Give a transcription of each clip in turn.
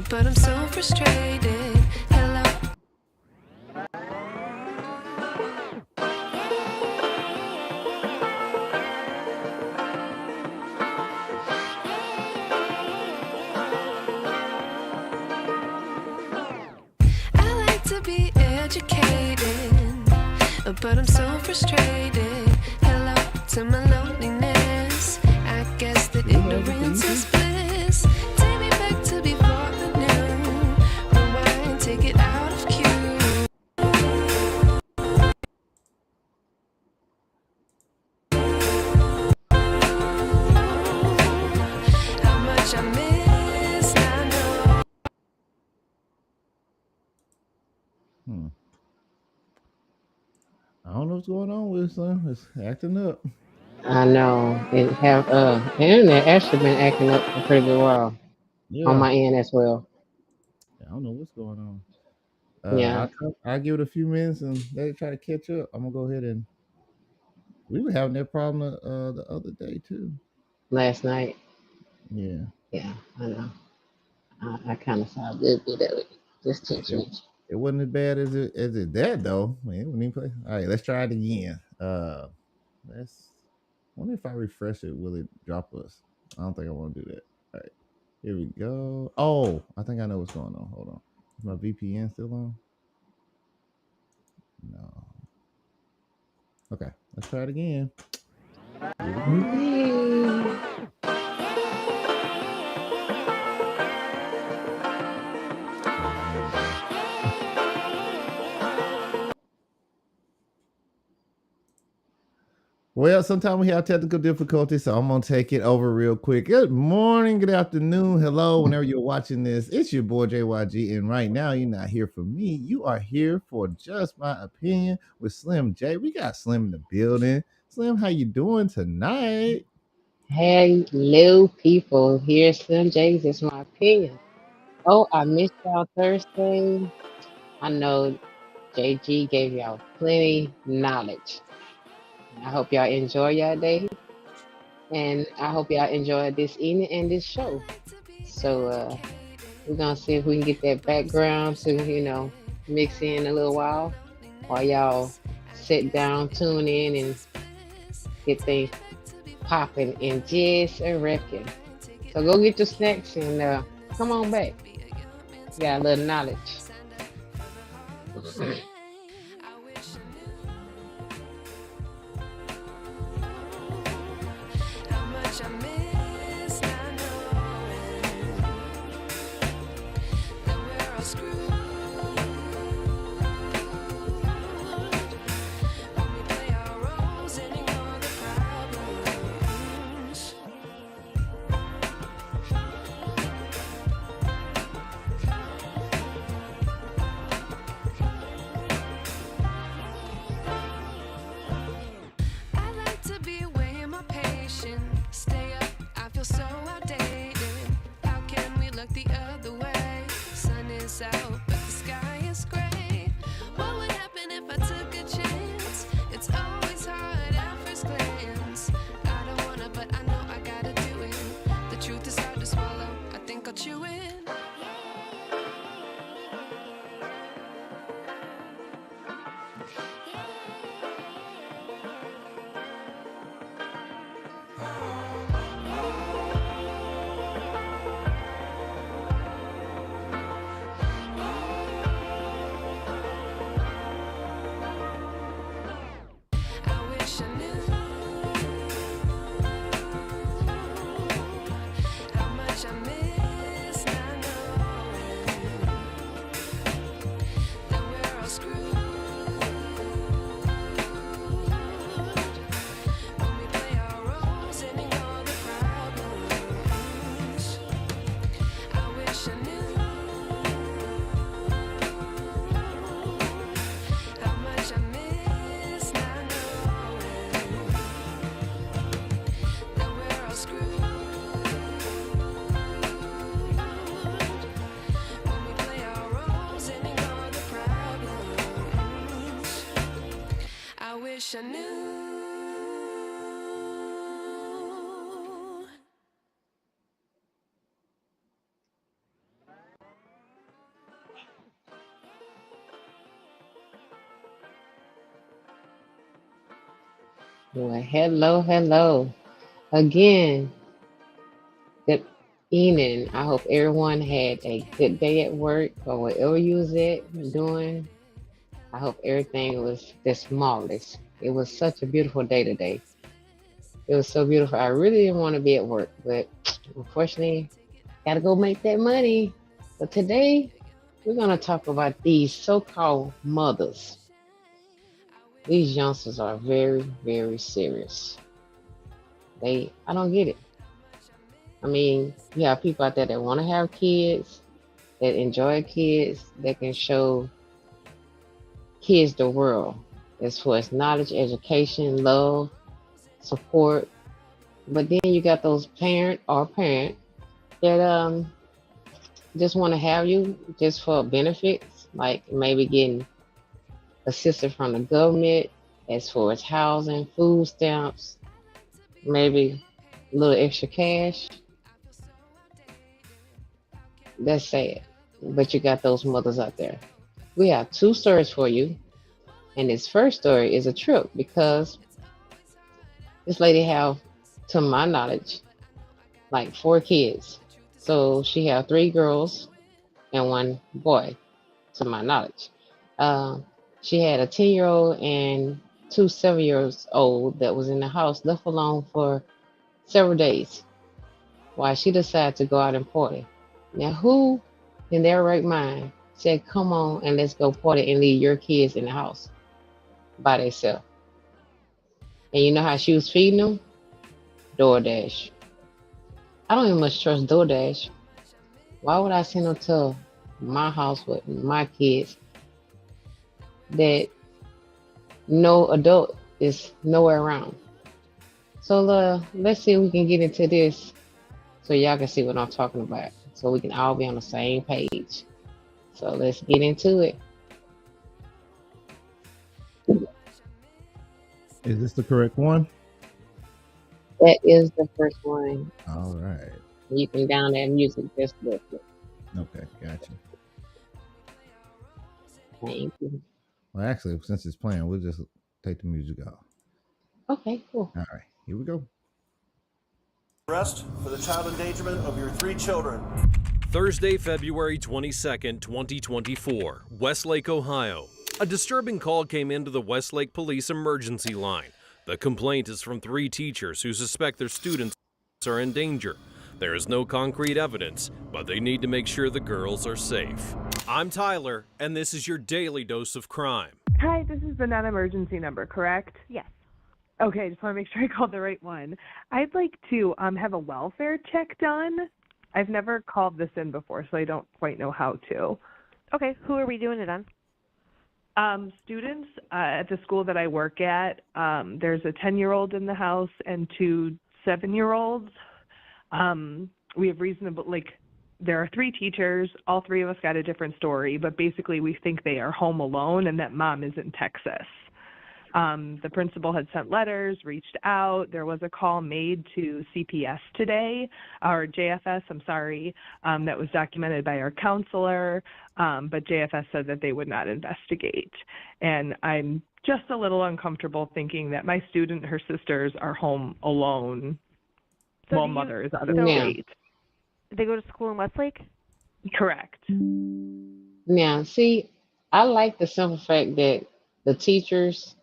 but I'm so frustrated. Hello. I like to be educated, but I'm so frustrated. Hello to my loneliness. I guess that ignorance is bliss. Take me back to before I knew. Rewind, take it out of cue. How much I miss, I know. I don't know what's going on with it, son. It's acting up. I know it have internet actually been acting up a pretty good while on Yeah. my end as well. I don't know what's going on. Yeah, I'll give it a few minutes and let it try to catch up. I'm gonna go ahead and we were having that problem the other day too. last night. Yeah. Yeah, I know. I kind of saw a little bit of it. Just It, tinge. it wasn't as bad as it that though. Man, it wouldn't even play. All right, let's try it again. Let's wonder if I refresh it, will it drop us? I don't think I want to do that. All right, here we go. Oh, I think I know what's going on. Hold on. Is my VPN still on? No. Okay, let's try it again. Here we go. Yay. Well, sometimes we have technical difficulties, so I'm gonna take it over real quick. Good morning, good afternoon, hello, whenever you're watching this. It's your boy JYG, and right now you're not here for me. You are here for just my opinion with Slim J. We got Slim in the building. Slim, how you doing tonight? Hello, people. Here's Slim J's. It's my opinion. Oh, I missed y'all Thursday. I know JG gave y'all plenty knowledge. I hope y'all enjoy your day, and I hope y'all enjoy this evening and this show. So we're gonna see if we can get that background to mix in a little while y'all sit down, tune in, and get things popping in just a reckon. So go get your snacks and come on back. You got a little knowledge. How much I miss, I know that we're all screwed when we play our roles and ignore the problems. I like to be away in my patience. Stay up, I feel so outdated. How can we look the other way? Sun is out, but the sky is gray. What would happen if I took a chance? It's always hard at first glance. I don't wanna, but I know I gotta do it. The truth is hard to swallow. I think I'll chew it. I wish I knew how much I miss, not knowing that we're all screwed when we play our roles and ignore the problems. I wish I knew how much I miss, not knowing that we're all screwed when we play our roles and ignore the problems. I wish I knew. Well, hello, hello. Again, good evening. I hope everyone had a good day at work or whatever you was at doing. I hope everything was just marvelous. It was such a beautiful day today. It was so beautiful. I really didn't want to be at work, but unfortunately, gotta go make that money. But today, we're gonna talk about these so-called mothers. These youngsters are very, very serious. I don't get it. I mean, you have people out there that want to have kids, that enjoy kids, that can show kids the world as far as knowledge, education, love, support. But then you got those parent that just want to have you just for benefits, like maybe getting assistance from the government as far as housing, food stamps, maybe a little extra cash. That's sad. But you got those mothers out there. We have two stories for you. And this first story is a trip because this lady have, to my knowledge, like four kids. So she have three girls and one boy, to my knowledge. Uh, she had a 10-year-old and two 7 years old that was in the house left alone for several days while she decided to go out and party. Now, who in their right mind said, "Come on and let's go party and leave your kids in the house by themselves"? And you know how she was feeding them? DoorDash. I don't even much trust DoorDash. Why would I send them to my house with my kids that no adult is nowhere around? So let's see if we can get into this so y'all can see what I'm talking about. So we can all be on the same page. So let's get into it. Is this the correct one? That is the first one. All right. You can down that music just a little bit. Okay, gotcha. Thank you. Well, actually, since it's playing, we'll just take the music off. Okay, cool. All right, here we go. Arrest for the child endangerment of your three children. Thursday, February 22nd, 2024, Westlake, Ohio. A disturbing call came into the Westlake Police emergency line. The complaint is from three teachers who suspect their students are in danger. There is no concrete evidence, but they need to make sure the girls are safe. I'm Tyler, and this is your daily dose of crime. Hi, this is the non-emergency number, correct? Yes. Okay, just want to make sure I called the right one. I'd like to have a welfare check done. I've never called this in before, so I don't quite know how to. Okay, who are we doing it on? Students at the school that I work at, there's a 10-year-old in the house and two 7-year-olds. We have there are three teachers. All three of us got a different story, but basically we think they are home alone and that mom is in Texas. The principal had sent letters, reached out. There was a call made to CPS today, or JFS, I'm sorry, that was documented by our counselor, but JFS said that they would not investigate. And I'm just a little uncomfortable thinking that my student, her sisters, are home alone while mother is out of state. They go to school in Westlake? Correct. Now, see, I like the simple fact that the teachers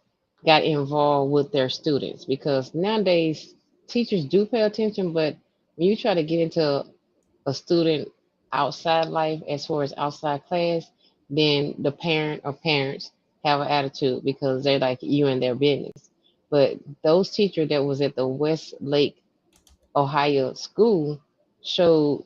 got involved with their students because nowadays teachers do pay attention, but when you try to get into a student outside life as far as outside class, then the parent or parents have an attitude because they're like you in their business. But those teachers that was at the Westlake, Ohio school showed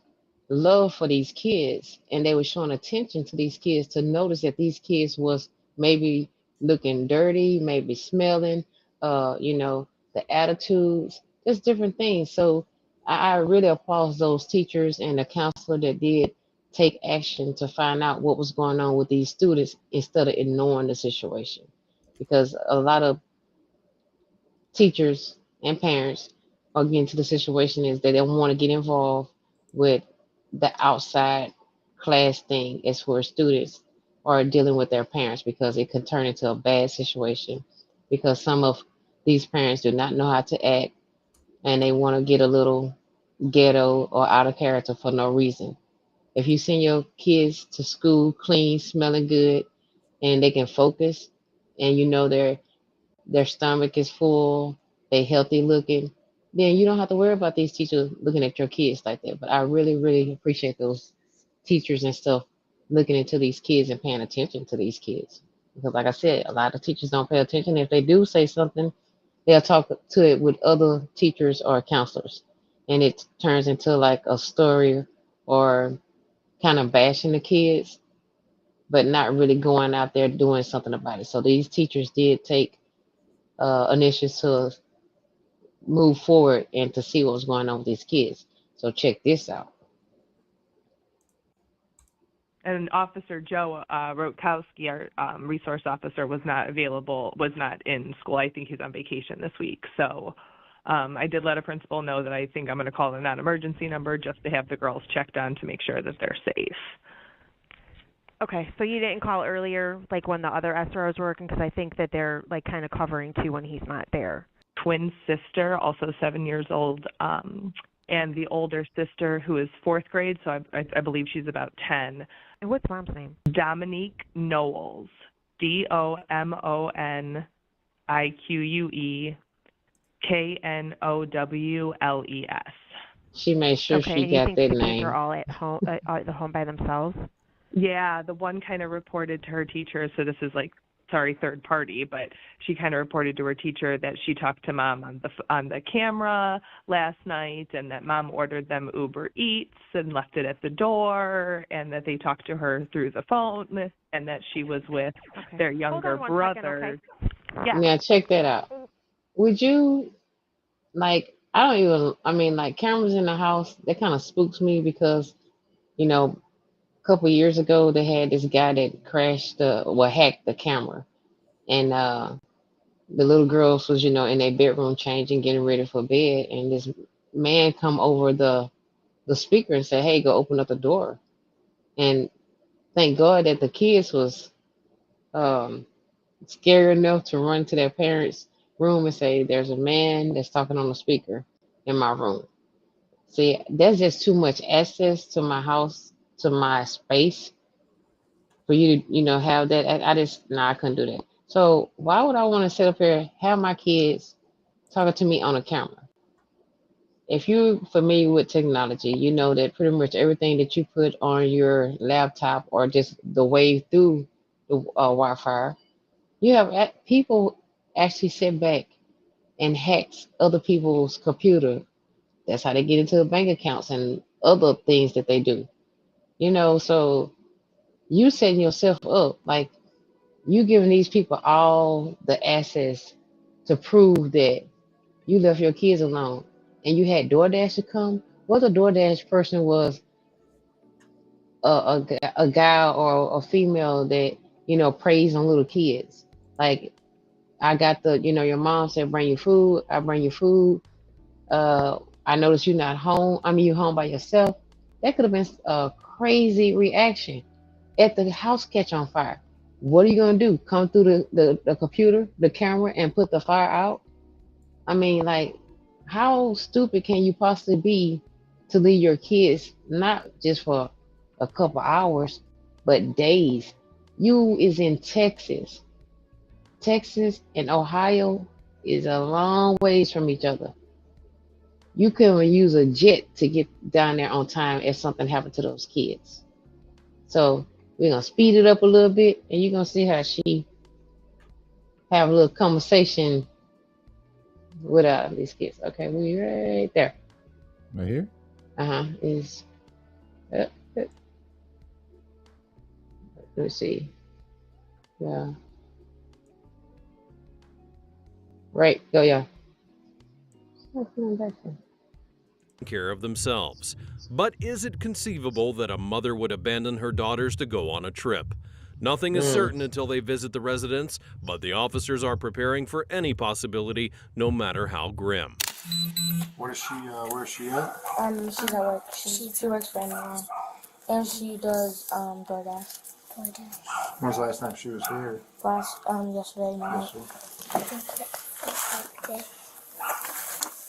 love for these kids and they were showing attention to these kids to notice that these kids was maybe looking dirty, maybe smelling, the attitudes, just different things. So I really applaud those teachers and the counselor that did take action to find out what was going on with these students instead of ignoring the situation. Because a lot of teachers and parents are getting to the situation is that they want to get involved with the outside class thing as for students are dealing with their parents because it could turn into a bad situation because some of These parents do not know how to act, and they want to get a little ghetto or out of character for no reason. If you send your kids to school clean, smelling good, and they can focus, and you know their stomach is full, they healthy looking, then you don't have to worry about these teachers looking at your kids like that. But I really, really appreciate those teachers and stuff looking into these kids and paying attention to these kids. Because like I said, a lot of teachers don't pay attention. If they do say something, they'll talk to it with other teachers or counselors. And it turns into like a story or kind of bashing the kids, but not really going out there doing something about it. So these teachers did take initiative to move forward and to see what was going on with these kids. So check this out. And Officer Joe Rotkowski, our resource officer, was not in school. I think he's on vacation this week. So I did let a principal know that I think I'm going to call a non-emergency number just to have the girls checked on to make sure that they're safe. Okay, so you didn't call earlier, like when the other SROs were working, because I think that they're like kind of covering too when he's not there. Twin sister, also 7 years old, and the older sister who is fourth grade, so I believe she's about 10. And what's mom's name? Dominique Knowles, DOMONIQUE KNOWLES. She made sure Okay, she and you got think that the kids name. are all at home by themselves? Yeah, the one kind of reported to her teacher, so this is like, third party, but she kind of reported to her teacher that she talked to mom on the camera last night, and that mom ordered them Uber Eats and left it at the door, and that they talked to her through the phone, and that she was with their younger brother. Second, okay? Yeah. Now check that out. Would you like? Like cameras in the house. That kind of spooks me because, a couple of years ago they had this guy that hacked the camera, and the little girls was in their bedroom changing, getting ready for bed, and this man come over the speaker and said, "Hey, go open up the door." And thank God that the kids was scared enough to run to their parents' room and say, "There's a man that's talking on the speaker in my room." See, that's just too much access to my house, to my space, for you to, have that. I couldn't do that. So why would I want to sit up here, have my kids talking to me on a camera? If you're familiar with technology, you know that pretty much everything that you put on your laptop or just the wave through the Wi-Fi, you have people actually sit back and hacks other people's computer. That's how they get into bank accounts and other things that they do. So you setting yourself up, like you giving these people all the access to prove that you left your kids alone, and you had DoorDash to come. What the DoorDash person was a guy or a female that preys on little kids. Like I got your mom said bring you food. I bring you food. I noticed you're not home. You're home by yourself. That could have been a crazy reaction. If the house catch on fire, what are you gonna do? Come through the computer, the camera, and put the fire out? Like, how stupid can you possibly be to leave your kids not just for a couple hours, but days? You is in Texas. Texas and Ohio is a long ways from each other. You couldn't use a jet to get down there on time if something happened to those kids. So we're gonna speed it up a little bit, and you're gonna see how she have a little conversation with these kids. Okay, we right there. Right here? Is let me see. Yeah. Right, go, yeah. Care of themselves. But is it conceivable that a mother would abandon her daughters to go on a trip? Nothing is certain until they visit the residence, but the officers are preparing for any possibility, no matter how grim. Where's she at? She's at work. She works for Amazon, and she does DoorDash. When's the last time she was here? Yesterday night.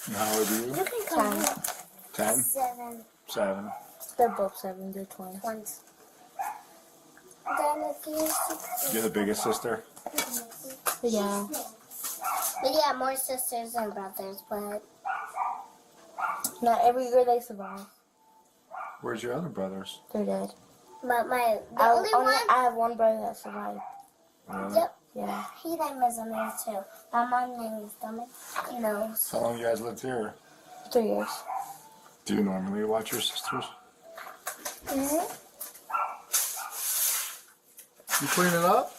And how old are you? You can come. 10? 7. 7. They're both 7. They're twins. Twins. Then if you You're the biggest sister? yeah. But yeah, more sisters and brothers, but not every year they survive. Where's your other brothers? They're dead. But I have one brother that survived. Really? Yep. Yeah. His name is Amir too. My mom's name is Dominic. You know. How long you guys lived here? 3 years. Do you normally watch your sisters? Mm-hmm. You clean it up?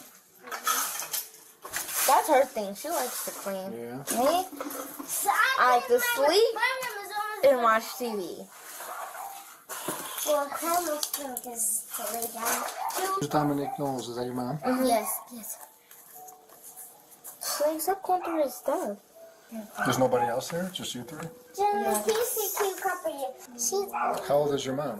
That's her thing. She likes to clean. Yeah. Me? I like to sleep and watch TV. Well, her most thing is to lay down. Who's Dominic Knowles? Is that your mom? Mm-hmm. Yes. Yes. Like, stop going through his stuff. There's nobody else there? Just you three? How old is your mom?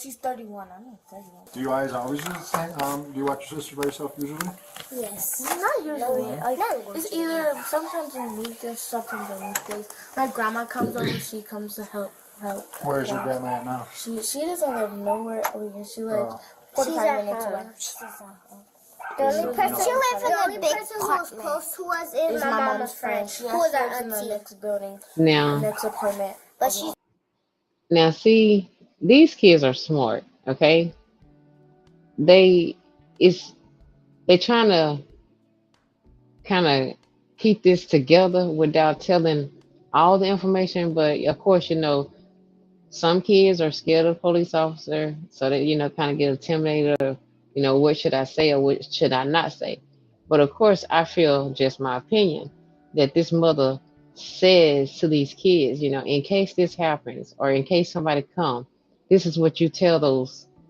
She's 31. I'm 31. Do you guys always do the same? Do you watch your sister by yourself usually? Yes. Not usually. Like, it's either sometimes on weekdays, sometimes on weekdays. My grandma comes over. She comes to help. Where's your grandma at now? She doesn't live nowhere over here. She lives 45 minutes away. The only person who was close to us is my mom's friend. Who was our auntie in the next building, Now, next apartment. But she. now see, these kids are smart, okay? They trying to kind of keep this together without telling all the information, but of course, you know, some kids are scared of police officer, so they, you know, kind of get intimidated, or, you know, what should I say or what should I not say? But of course, I feel, just my opinion, that this mother says to these kids, you know, in case this happens or in case somebody come, this is what you tell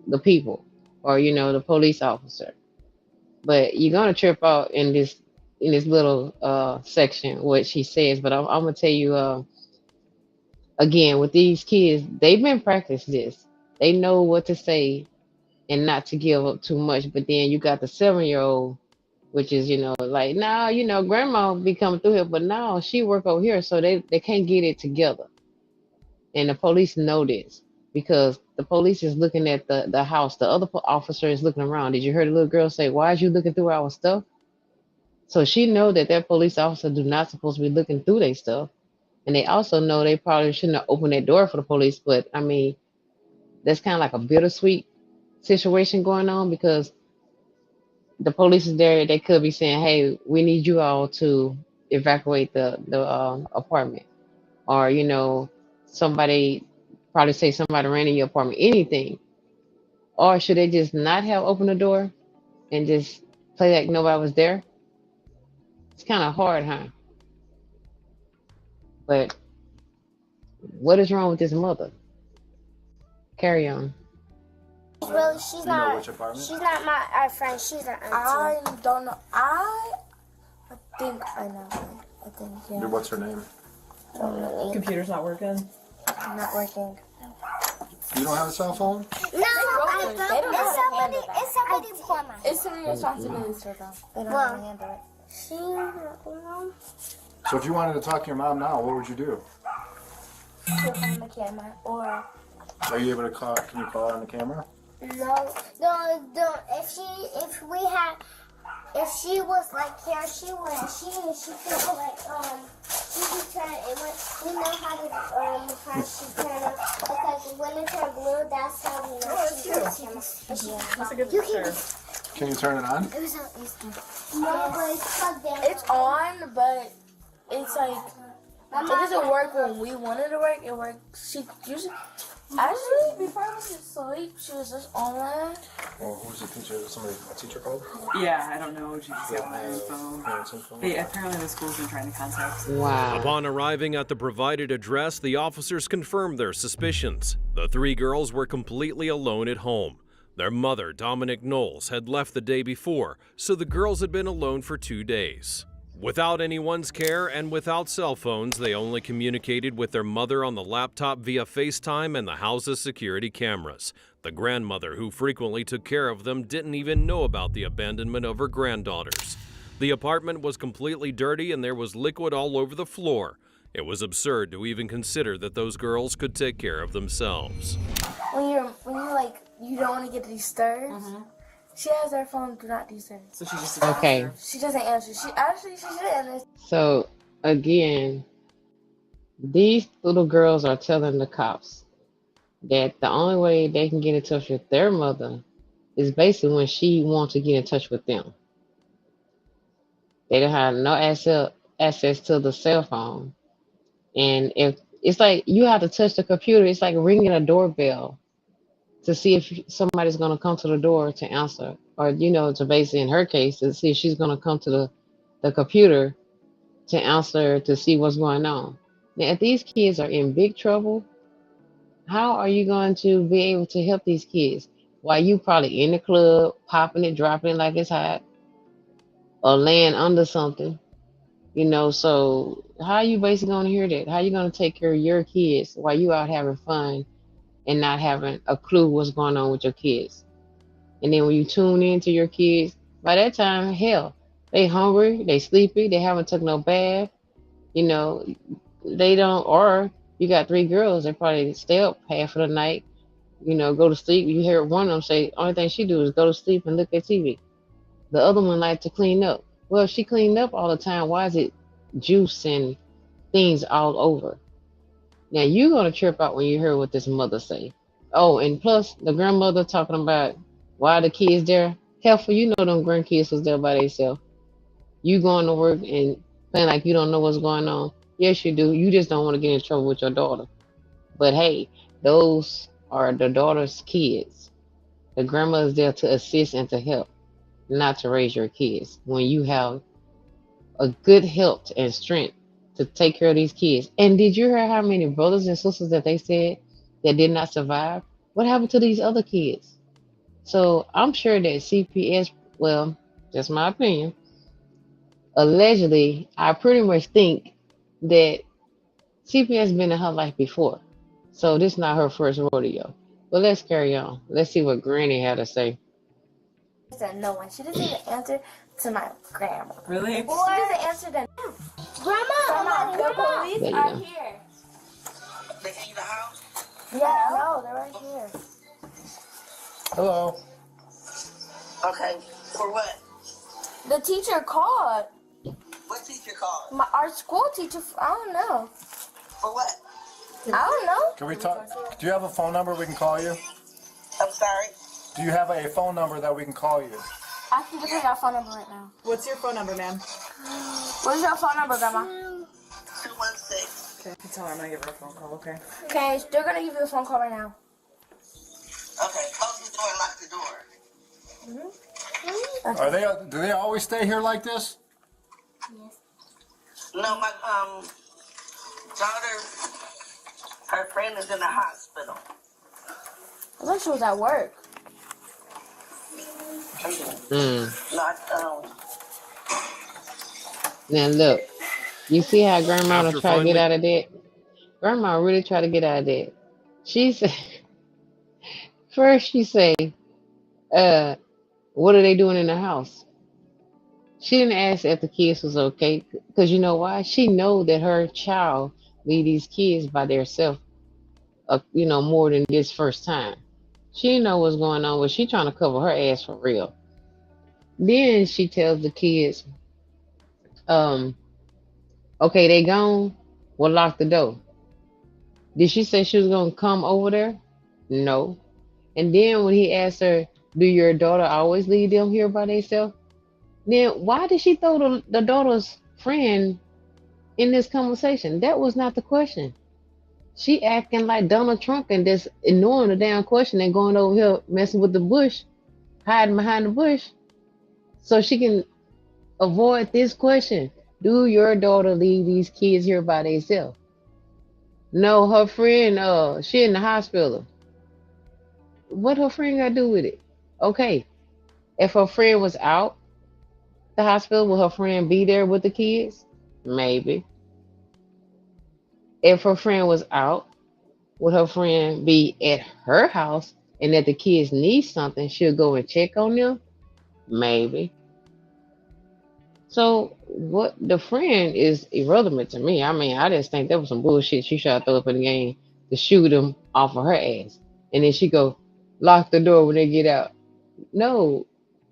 the people, or, you know, the police officer. But you're gonna trip out in this little section what she says. But I'm gonna tell you again, with these kids, they've been practiced this. They know what to say and not to give up too much. But then you got the 7-year-old, which is, you know, like, now, you know, grandma be coming through here, but now she work over here, so they can't get it together. And the police know this because the police is looking at the house. The other officer is looking around. Did you hear the little girl say, "Why is you looking through our stuff?" So she know that that police officer do not supposed to be looking through their stuff. And they also know they probably shouldn't have opened that door for the police. But I mean, that's kind of like a bittersweet situation going on because the police is there. They could be saying, "Hey, we need you all to evacuate the apartment," or, you know, somebody probably say somebody ran in your apartment, anything. Or should they just not have opened the door and just play like nobody was there? It's kind of hard, huh? But what is wrong with this mother? Carry on. Really, she's know which apartment? She's not our friend. She's our auntie. I don't know. I think I know. I think, yeah. What's her name? Computer's not working. Not working. You don't have a cell phone? No, I don't. It's somebody's camera. It's somebody's responsibility for them. They don't know how to handle it. So if you wanted to talk to your mom now, what would you do? She'll find the camera, or Are you able to call? Can you call her on the camera? no. If she was like here, she could like she could turn it. We know how she turn it because when it turn blue, that's how we know she's on camera. That's a good picture. Can you turn it on? It was on Easter. No, but it's plugged in. It's on, but it's like it doesn't work when we want it to work. It works. She usually. Actually, before I went to sleep, she was just online. Well, who's the teacher? A teacher called? Yeah, I don't know. She just got my phone. Parents' info? Apparently the school's been trying to contact. Wow. Upon arriving at the provided address, the officers confirmed their suspicions. The 3 girls were completely alone at home. Their mother, Dominic Knowles, had left the day before, so the girls had been alone for 2 days. Without anyone's care and without cell phones, they only communicated with their mother on the laptop via FaceTime and the house's security cameras. The grandmother, who frequently took care of them, didn't even know about the abandonment of her granddaughters. The apartment was completely dirty and there was liquid all over the floor. It was absurd to even consider that those girls could take care of themselves. When you're like, you don't want to get disturbed. She has her phone do not disturb. So she just Okay. She doesn't answer. She didn't. So again, these little girls are telling the cops that the only way they can get in touch with their mother is basically when she wants to get in touch with them. They don't have no access to the cell phone. And if it's like you have to touch the computer, it's like ringing a doorbell to see if somebody's going to come to the door to answer, or, you know, to basically, in her case, to see if she's going to come to the computer to answer to see what's going on. Now, if these kids are in big trouble, how are you going to be able to help these kids while you probably in the club, popping it, dropping it like it's hot, or laying under something? You know, so how are you basically going to hear that? How are you going to take care of your kids while you out having fun and not having a clue what's going on with your kids? And then when you tune in to your kids, by that time, hell, they hungry, they sleepy, they haven't took no bath, you know, they don't, or you got 3 girls, they probably stay up half of the night, you know, go to sleep. You hear one of them say, only thing she do is go to sleep and look at TV. The other one like to clean up. Well, if she cleaned up all the time, why is it juice and things all over? Now you're gonna trip out when you hear what this mother say. Oh, and plus the grandmother talking about why the kids there. Helpful, you know them grandkids was there by themselves. You going to work and playing like you don't know what's going on. Yes, you do. You just don't want to get in trouble with your daughter. But hey, those are the daughter's kids. The grandmother's there to assist and to help, not to raise your kids. When you have a good health and strength to take care of these kids. And did you hear how many brothers and sisters that they said that did not survive? What happened to these other kids? So I'm sure that CPS, well, that's my opinion, allegedly, I pretty much think that CPS been in her life before. So this is not her first rodeo. But let's carry on. Let's see what Granny had to say. Said no one. She doesn't even answer to my grandma. Really? She doesn't answer to Grandma. The police There you are go. here. They in the house? Yeah, no, they're right here. Hello. Okay. For what? The teacher called. What teacher called? Our school teacher. I don't know. For what? I don't know. Can we talk? Do you have a phone number we can call you? I'm sorry. Do you have a phone number that we can call you? I can give you our phone number right now. What's your phone number, ma'am? What is your phone number, Grandma? 216. Okay, tell her I'm gonna give her a phone call, okay? Okay, they're gonna give you a phone call right now. Okay. Close the door and lock the door. Are they? Do they always stay here like this? No, my daughter, her friend is in the hospital. I thought she was at work. Not Now look, you see how Grandma After try to get finally- out of that? Grandma really try to get out of that. She said, first she say, what are they doing in the house? She didn't ask if the kids was okay, because you know why? She know that her child leave these kids by themselves, you know, more than this first time. She didn't know what's going on, but she trying to cover her ass for real. Then she tells the kids, okay, they gone, well, lock the door. Did she say she was going to come over there? No. And then when he asked her, do your daughter always leave them here by themselves? Then why did she throw the daughter's friend in this conversation? That was not the question. She acting like Donald Trump and just ignoring the damn question and going over here messing with the bush, hiding behind the bush, so she can avoid this question. Do your daughter leave these kids here by themselves? No, her friend, she in the hospital. What her friend got to do with it? Okay, if her friend was out the hospital, will her friend be there with the kids? Maybe. If her friend was out, would her friend be at her house and that the kids need something, she'll go and check on them? Maybe. So what the friend is irrelevant to me. I mean, I just think that was some bullshit she tried to throw up in the game to shoot him off of her ass. And then she go lock the door when they get out. No,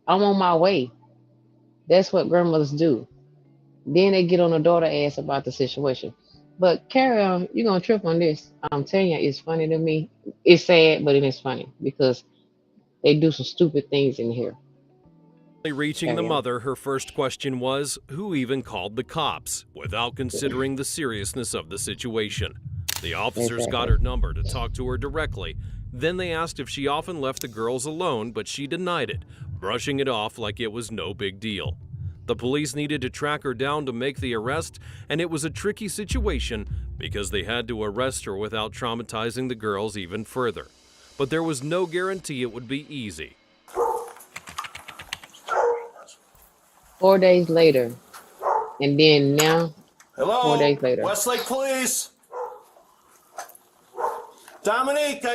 I'm on my way. That's what grandmothers do. Then they get on the daughter ass about the situation. But carry on, you're gonna trip on this. I'm telling you, it's funny to me. It's sad, but it is funny because they do some stupid things in here. Reaching the Carry on. mother, her first question was, who even called the cops, without considering the seriousness of the situation. The officers got her number to talk to her directly. Then they asked if she often left the girls alone, but she denied it, brushing it off like it was no big deal. The police needed to track her down to make the arrest, and it was a tricky situation because they had to arrest her without traumatizing the girls even further. But there was no guarantee it would be easy. 4 days later, and then now, Hello? 4 days later. Westlake Police? Dominique,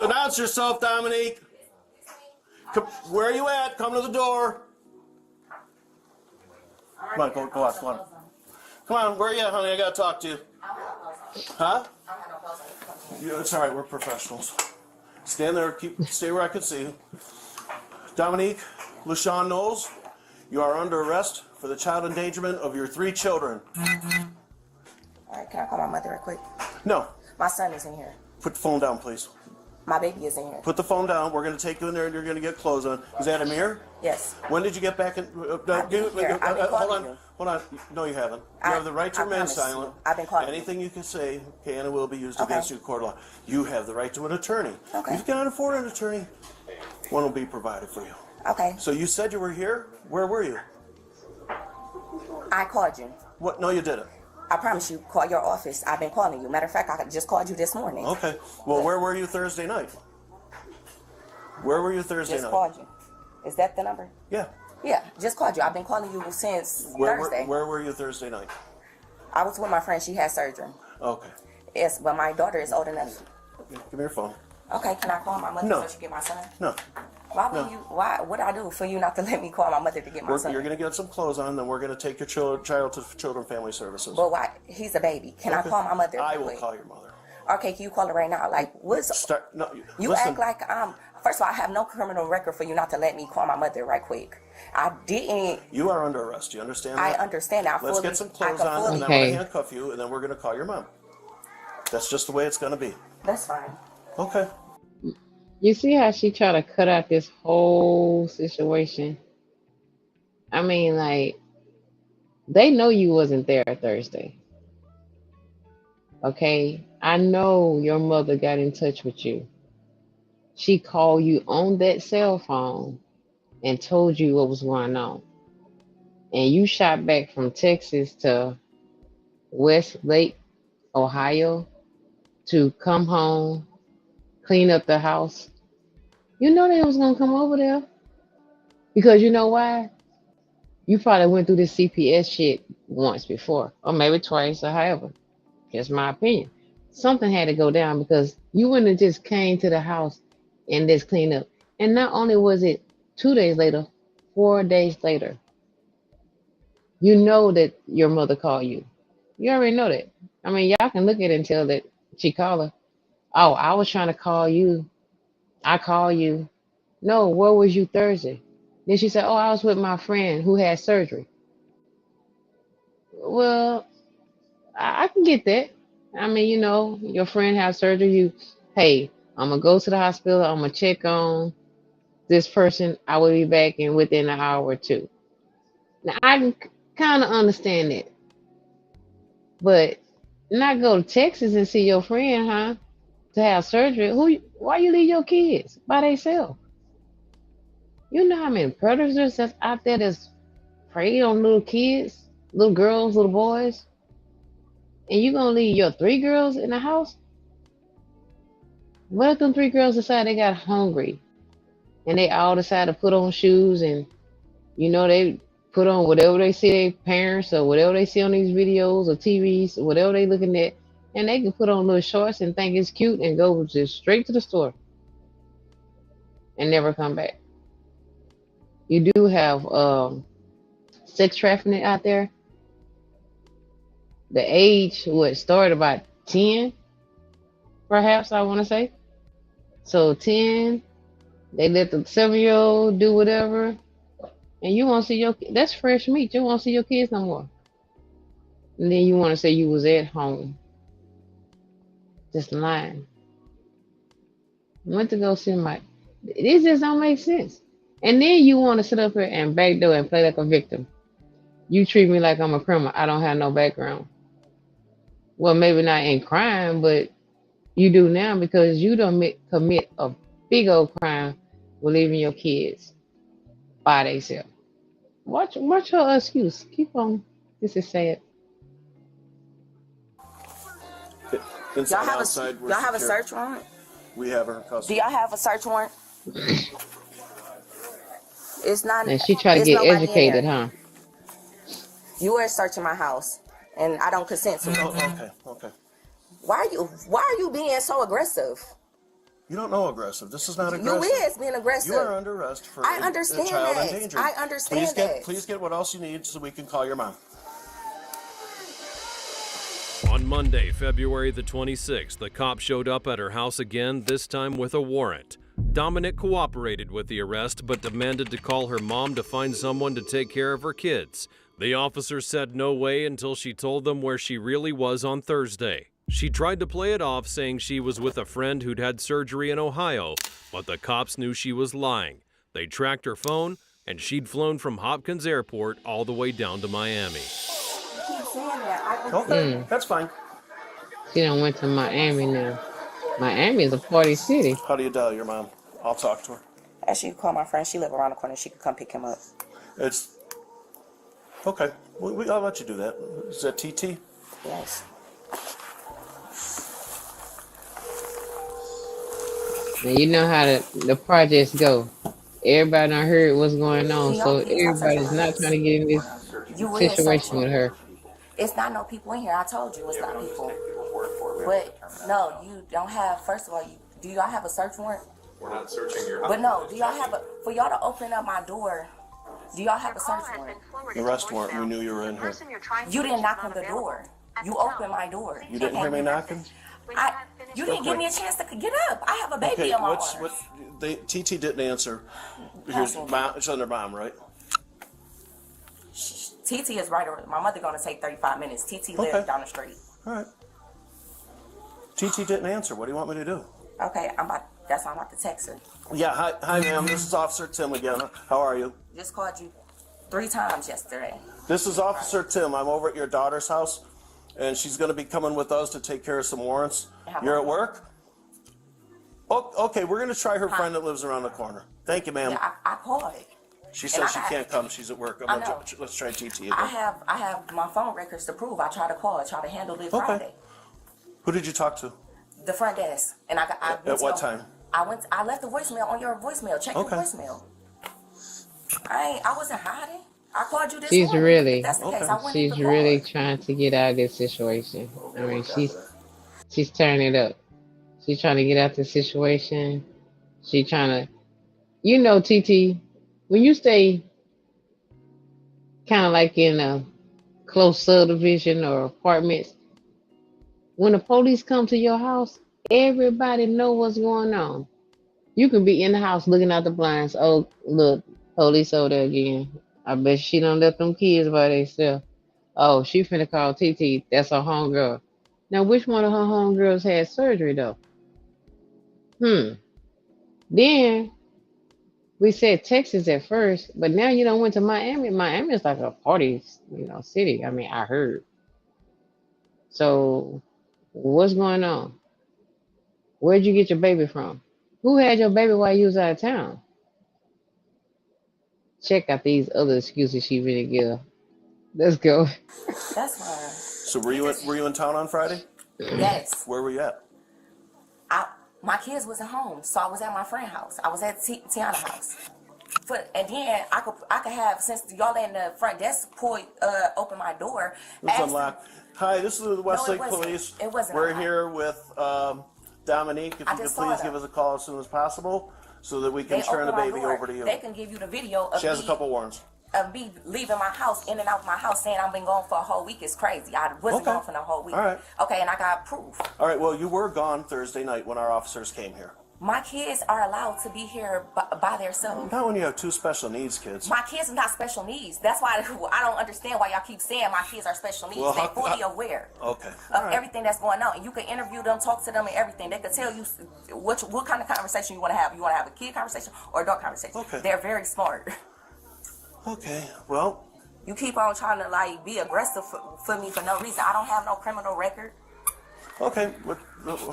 announce yourself, Dominique. Where are you at? Come to the door. Come on, go out, come on. Come on, where are you at, honey? I gotta talk to you. Huh? Yeah, it's all right, we're professionals. Stand there, stay where I can see you. Dominique LaShawn Knowles, you are under arrest for the child endangerment of your 3 children. All right, can I call my mother real quick? No. My son is in here. Put the phone down, please. My baby is in here. Put the phone down. We're going to take you in there and you're going to get clothes on. Is that Amir? Yes. When did you get back in? I've been here. I've been calling you. Hold on. No, you haven't. You have the right to remain promise you. silent. I've been calling you. Anything you can say can and will be used Okay. against you in court of law. You have the right to an attorney. Okay. If you cannot afford an attorney, one will be provided for you. Okay. So you said you were here. Where were you? I called you. What? No, you didn't. I promise you, call your office. I've been calling you. Matter of fact, I just called you this morning. Okay. Well, where were you Thursday night? Where were you Thursday Just night? called you. Is that the number? Yeah. Yeah, just called you. I've been calling you since Thursday. Where were you Thursday night? I was with my friend. She had surgery. Okay. Yes, but my daughter is old enough. Give me your phone. Okay, can I call my mother No. so she get my son? No. Why would No. you? Why? What I do for you not to let me call my mother to get my son? You're going to get some clothes on, then we're going to take your child to Children Family Services. But why? He's a baby. Can I Okay. call my mother? I real will quick? call your mother. Okay, can you call her right now? Like, what's? No, You listen. act like First of all, I have no criminal record for you not to let me call my mother right quick. I didn't. You are under arrest. Do you understand that? I understand. Let's get some clothes on, and then we're going to handcuff you, and then we're going to call your mom. That's just the way it's going to be. That's fine. Okay. You see how she tried to cut out this whole situation? I mean, like, they know you wasn't there Thursday. Okay? I know your mother got in touch with you. She called you on that cell phone and told you what was going on. And you shot back from Texas to Westlake, Ohio to come home, clean up the house. You know they was gonna come over there. Because you know why? You probably went through this CPS shit once before, or maybe twice, or however. That's my opinion. Something had to go down because you wouldn't have just came to the house and just cleaned up. And not only was it 2 days later, 4 days later, you know that your mother called you. You already know that. I mean, y'all can look at it and tell that she called her. Oh, I was trying to call you. I called you. No, where was you Thursday? Then she said, oh, I was with my friend who had surgery. Well, I can get that. I mean, you know, your friend had surgery. Hey, I'm going to go to the hospital. I'm going to check on this person. I will be back in within an hour or two. Now, I can kind of understand that. But not go to Texas and see your friend, huh? To have surgery. Why you leave your kids by themselves? You know how many predators that's out there that's prey on little kids, little girls, little boys? And you gonna leave your 3 girls in the house? What if them 3 girls decide they got hungry and they all decide to put on shoes and, you know, they put on whatever they see their parents or whatever they see on these videos or TVs or whatever they looking at, and they can put on little shorts and think it's cute and go just straight to the store and never come back. You do have sex trafficking out there. The age would start about 10, perhaps I want to say. So 10, they let the 7-year-old do whatever, and you won't see that's fresh meat. You won't see your kids no more. And then you want to say you was at home. Just lying. Went to go see this just don't make sense. And then you want to sit up here and backdoor and play like a victim. You treat me like I'm a criminal. I don't have no background. Well, maybe not in crime, but you do now because you don't commit a big old crime with leaving your kids by themselves. Watch her excuse. Keep on. This is sad. Inside, Y'all outside, have a search warrant? We have her custody. Do y'all have a search warrant? It's not. And she tried to get educated, huh? You were searching my house, and I don't consent to it. Okay. Why are you being so aggressive? You don't know aggressive. This is not aggressive. You is being aggressive. You are under arrest for I understand child that. endangerment. I understand that. Please get what else you need so we can call your mom. On Monday, February the 26th, the cop showed up at her house again, this time with a warrant. Dominic cooperated with the arrest but demanded to call her mom to find someone to take care of her kids. The officer said no way until she told them where she really was on Thursday. She tried to play it off, saying she was with a friend who'd had surgery in Ohio, but the cops knew she was lying. They tracked her phone, and she'd flown from Hopkins Airport all the way down to Miami. Okay, that's fine. She done went to Miami now. Miami is a party city. How do you dial your mom? I'll talk to her. Actually, you call my friend. She live around the corner. She could come pick him up. It's okay. I'll let you do that. Is that TT? Yes. Now you know how the projects go. Everybody done heard what's going on, so everybody's not trying to get in this situation with her. It's not no people in here. I told you it's not people. But no, you don't have. First of all, do y'all have a search warrant? We're not searching your house. But no, do y'all have for y'all to open up my door? Do y'all have a search warrant? The arrest warrant. We knew you were in here. You didn't knock on the door. You opened my door. You didn't hear me knocking? You didn't give me a chance to get up. I have a baby on my arm. TT didn't answer. Here's mom. It's under mom, right? TT is right over. My mother gonna take 35 minutes. TT lives down the street. All right. TT didn't answer. What do you want me to do? Okay, that's why I'm about to text her. Yeah, hi ma'am. This is Officer Tim again. How are you? Just called you 3 times yesterday. This is Officer Tim. I'm over at your daughter's house, and she's going to be coming with us to take care of some warrants. You're at work? Oh, okay, we're going to try her friend that lives around the corner. Thank you, ma'am. Yeah, I called. She says she can't come. She's at work. Let's try TT again. I have my phone records to prove. I tried to call. I tried to handle it Friday. Who did you talk to? The front desk. And at what time? I left the voicemail on your voicemail. Check your voicemail. I wasn't hiding. I called you this morning. That's the case. She's really trying to get out of this situation. I mean, she's turning it up. She's trying to get out of the situation. She's trying to, TT, when you stay kind of like in a close subdivision or apartments, when the police come to your house, everybody know what's going on. You can be in the house looking out the blinds. Oh, look, police over there again. I bet she done left them kids by themselves. Oh, she finna call TT. That's her homegirl. Now, which one of her homegirls had surgery, though? Then, we said Texas at first, but now you done went to Miami. Miami is like a party, city. I mean, I heard. So, what's going on? Where'd you get your baby from? Who had your baby while you was out of town? Check out these other excuses she really give. Let's go. That's fine. So were you in town on Friday? Yes. Where were you at? My kids wasn't home, so I was at my friend's house. I was at Tiana's house. And then I could have, since y'all in the front desk open my door. It's unlocked. Hi, this is the Westlake Police. It wasn't. We're here with Dominique. If you could please give us a call as soon as possible so that we can turn the baby over to you. They can give you the video. She has a couple warrants. me leaving my house, in and out my house, saying I've been gone for a whole week is crazy. I wasn't gone for the whole week. All right. Okay, and I got proof. All right, well, you were gone Thursday night when our officers came here. My kids are allowed to be here by themselves. Not when you have 2 special needs kids. My kids are not special needs. That's why I don't understand why y'all keep saying my kids are special needs. Well, They're fully aware of everything that's going on. And you can interview them, talk to them and everything. They can tell you what kind of conversation you want to have. You want to have a kid conversation or adult conversation. Okay. They're very smart. Okay, well. You keep on trying to like be aggressive for me for no reason. I don't have no criminal record. Okay,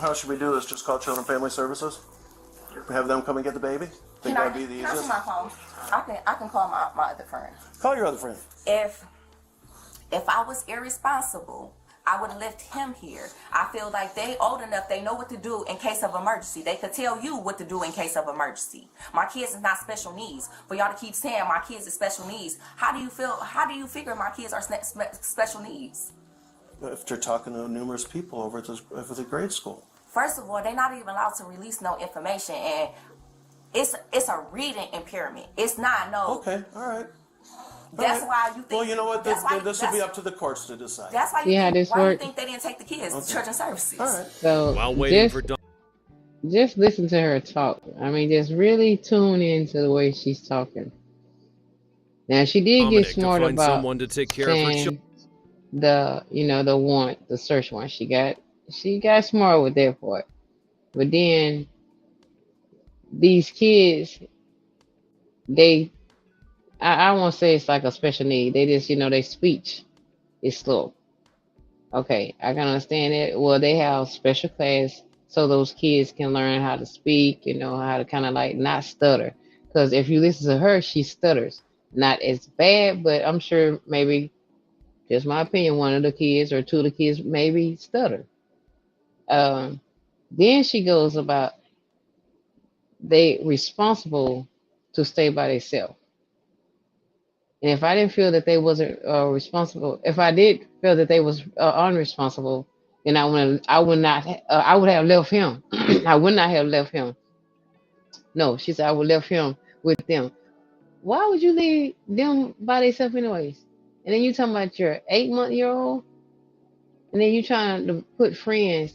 how should we do this? Just call Children and Family Services? Have them come and get the baby? Think that'd be the Can I easiest? see my phone? I can call my other friend. Call your other friend. If I was irresponsible, I would have left him here. I feel like they old enough, they know what to do in case of emergency. They could tell you what to do in case of emergency. My kids is not special needs. For y'all to keep saying my kids is special needs, how do you figure my kids are special needs? If you're talking to numerous people over at the grade school. First of all, they're not even allowed to release no information, and it's a reading impairment. It's not no. Okay, all right. That's why you think. Well, you know what? This will be up to the courts to decide. That's why you think they didn't take the kids to Children's Services. All right. So While waiting for just listen to her talk. I mean, just really tune into the way she's talking. Now, she did get smart about someone to take care of her children. The warrant, the search warrant. She got smart with that part. But then these kids, I won't say it's like a special need. They just, their speech is slow. Okay, I can understand it. Well, they have special class so those kids can learn how to speak, how to kind of like not stutter. Because if you listen to her, she stutters. Not as bad, but I'm sure maybe, just my opinion, one of the kids or 2 of the kids maybe stutter. Then she goes about they responsible to stay by themselves. And if I didn't feel that they wasn't responsible, if I did feel that they was unresponsible, then I would have left him. I would not have left him. No, she said I would left him with them. Why would you leave them by themselves anyways? And then you talking about your 8-month-old, and then you trying to put friends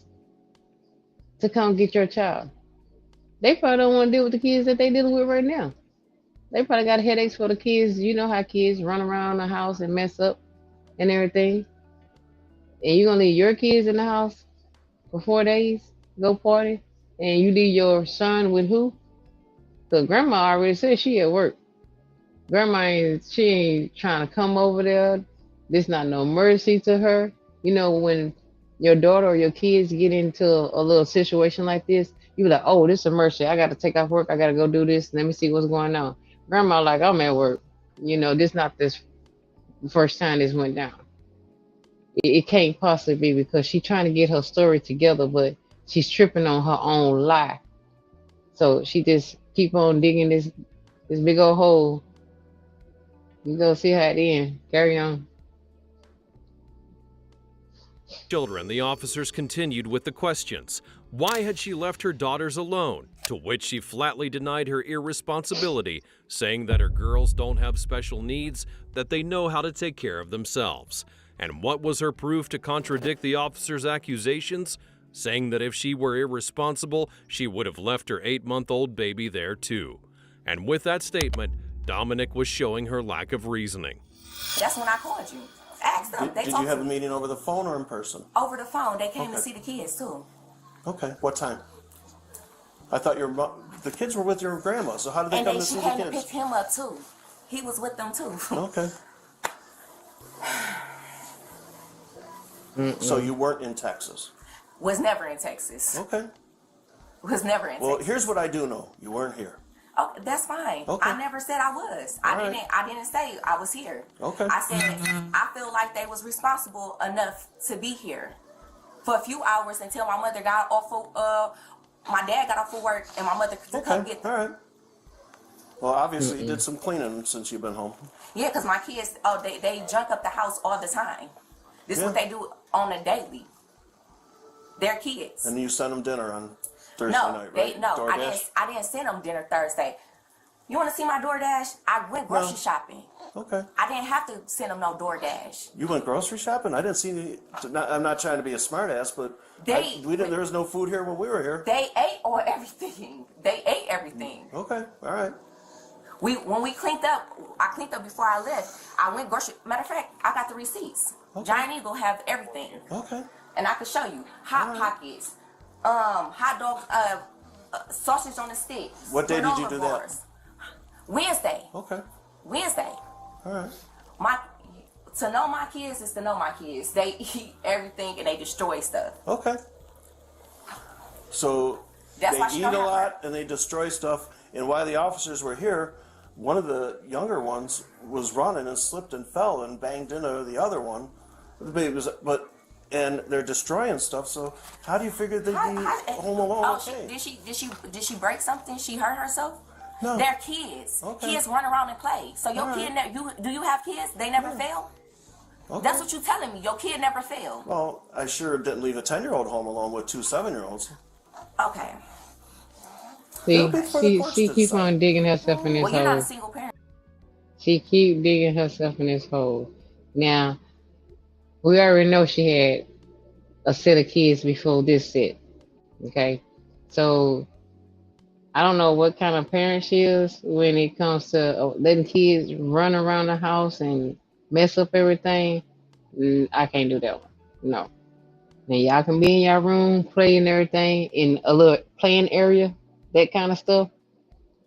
to come get your child. They probably don't want to deal with the kids that they dealing with right now. They probably got headaches for the kids. You know how kids run around the house and mess up and everything. And you're going to leave your kids in the house for 4 days, go party, and you leave your son with who? Because grandma already said she at work. Grandma she ain't trying to come over there. This not no mercy to her. When your daughter or your kids get into a little situation like this, you be like, oh, this is a mercy. I got to take off work. I got to go do this. Let me see what's going on. Grandma like, I'm at work. This not this first time this went down. It can't possibly be because she's trying to get her story together, but she's tripping on her own lie. So she just keep on digging this big old hole. You go see how it ends. Carry on. Children, the officers continued with the questions. Why had she left her daughters alone? To which she flatly denied her irresponsibility, saying that her girls don't have special needs, that they know how to take care of themselves. And what was her proof to contradict the officers' accusations? Saying that if she were irresponsible, she would have left her 8-month-old baby there too. And with that statement, Dominic was showing her lack of reasoning. That's when I called you. Ask them. Did you have a meeting over the phone or in person? Over the phone. They came to see the kids too. Okay, what time? I thought the kids were with your grandma, so how did they come to see the kids? And she came to pick him up too. He was with them too. Okay. So you weren't in Texas? Was never in Texas. Okay. Was never in Texas. Well, here's what I do know. You weren't here. Oh, that's fine. Okay. I never said I was. I didn't say I was here. Okay. I said I feel like they was responsible enough to be here for a few hours until my mother got off of my dad got off of work and my mother could come get them. All right. Well, obviously you did some cleaning since you've been home. Yeah, because my kids, they junk up the house all the time. This is what they do on a daily. They're kids. And you sent them dinner on Thursday night, right? I didn't send them dinner Thursday. You want to see my DoorDash? I went grocery shopping. Okay. I didn't have to send them no DoorDash. You went grocery shopping? I didn't see any. I'm not trying to be a smartass, but there was no food here when we were here. They ate everything. They ate everything. Okay, all right. When we cleaned up, I cleaned up before I left. I went grocery. Matter of fact, I got the receipts. Okay. Giant Eagle have everything. Okay. And I could show you Hot Pockets, hot dogs, sausage on the stick. What day did you do bars. that? Wednesday. Okay. Wednesday. All right. To know my kids is to know my kids. They eat everything and they destroy stuff. Okay. So That's why they she eat don't a have lot and they destroy stuff. And while the officers were here, one of the younger ones was running and slipped and fell and banged into the other one. The baby was, and they're destroying stuff. So how do you figure they'd be home alone? Oh, did she break something? She hurt herself? No. They're kids. Okay. Kids run around and play. So your All kid, right. do you have kids? They never fail? Okay. That's what you're telling me. Your kid never failed. Well, I sure didn't leave a 10-year-old home alone with 2 7-year-olds. Okay. See, she keep on digging herself in this Well, you're not hole. a single parent. She keep digging herself in this hole. Now, we already know she had a set of kids before this set. Okay, so I don't know what kind of parent she is when it comes to letting kids run around the house and mess up everything. I can't do that one. No. Now y'all can be in your room, play and everything in a little playing area, that kind of stuff.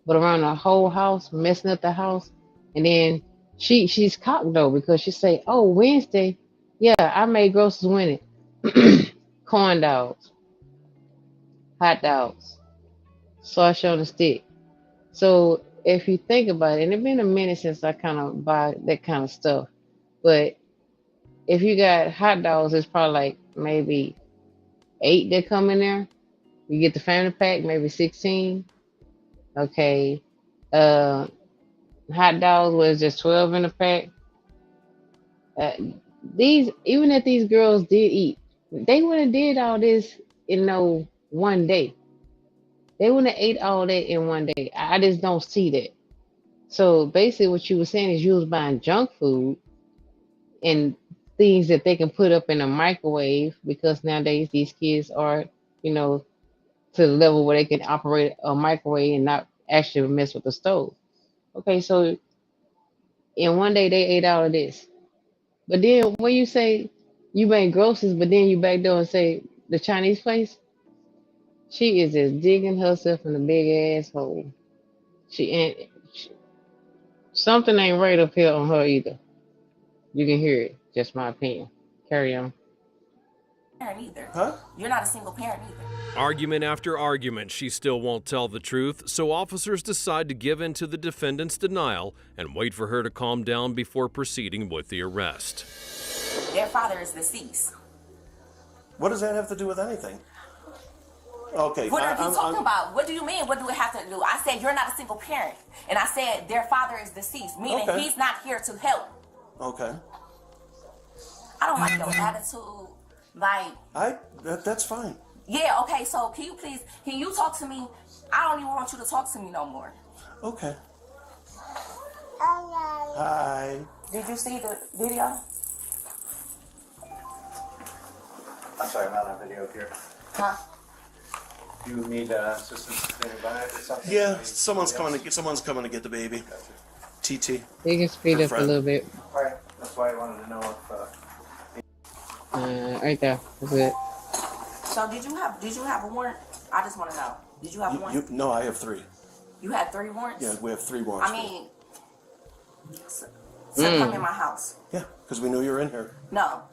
But around the whole house, messing up the house, and then she's cocked though because she say, "Oh, Wednesday, yeah, I made groceries Wednesday, corn dogs, hot dogs, sausage on the stick." So if you think about it, and it's been a minute since I kind of buy that kind of stuff, but if you got hot dogs, it's probably like maybe 8 that come in there. You get the family pack, maybe 16. Okay. Hot dogs was just 12 in the pack. Even if these girls did eat, they would have did all this in one day. They wouldn't have ate all that in one day. I just don't see that. So basically what you were saying is you was buying junk food and things that they can put up in a microwave, because nowadays these kids are, to the level where they can operate a microwave and not actually mess with the stove. Okay, so in one day they ate all of this. But then when you say you made groceries, but then you back door and say the Chinese place, she is just digging herself in a big ass hole. Something ain't right up here on her either. You can hear it. Just my opinion. Carry on. Parent either. Huh? You're not a single parent either. Argument after argument, she still won't tell the truth, so officers decide to give in to the defendant's denial and wait for her to calm down before proceeding with the arrest. Their father is deceased. What does that have to do with anything? Okay. What are you talking about? What do you mean? What do it have to do? I said you're not a single parent, and I said their father is deceased, meaning he's not here to help. Okay. I don't like your attitude. That's fine. Yeah, okay, so can you talk to me? I don't even want you to talk to me no more. Okay. Hi. Did you see the video? I'm sorry, I'm not on video here. Huh? Do you need assistance standing by or something? Yeah, someone's coming to get the baby. TT. You can speed up a little bit. All right, that's why I wanted to know if... Right there. That's it. So did you have a warrant? I just want to know. Did you have a warrant? No, I have 3. You had 3 warrants? Yeah, we have 3 warrants. I mean, come in my house. Yeah, because we knew you were in here. No.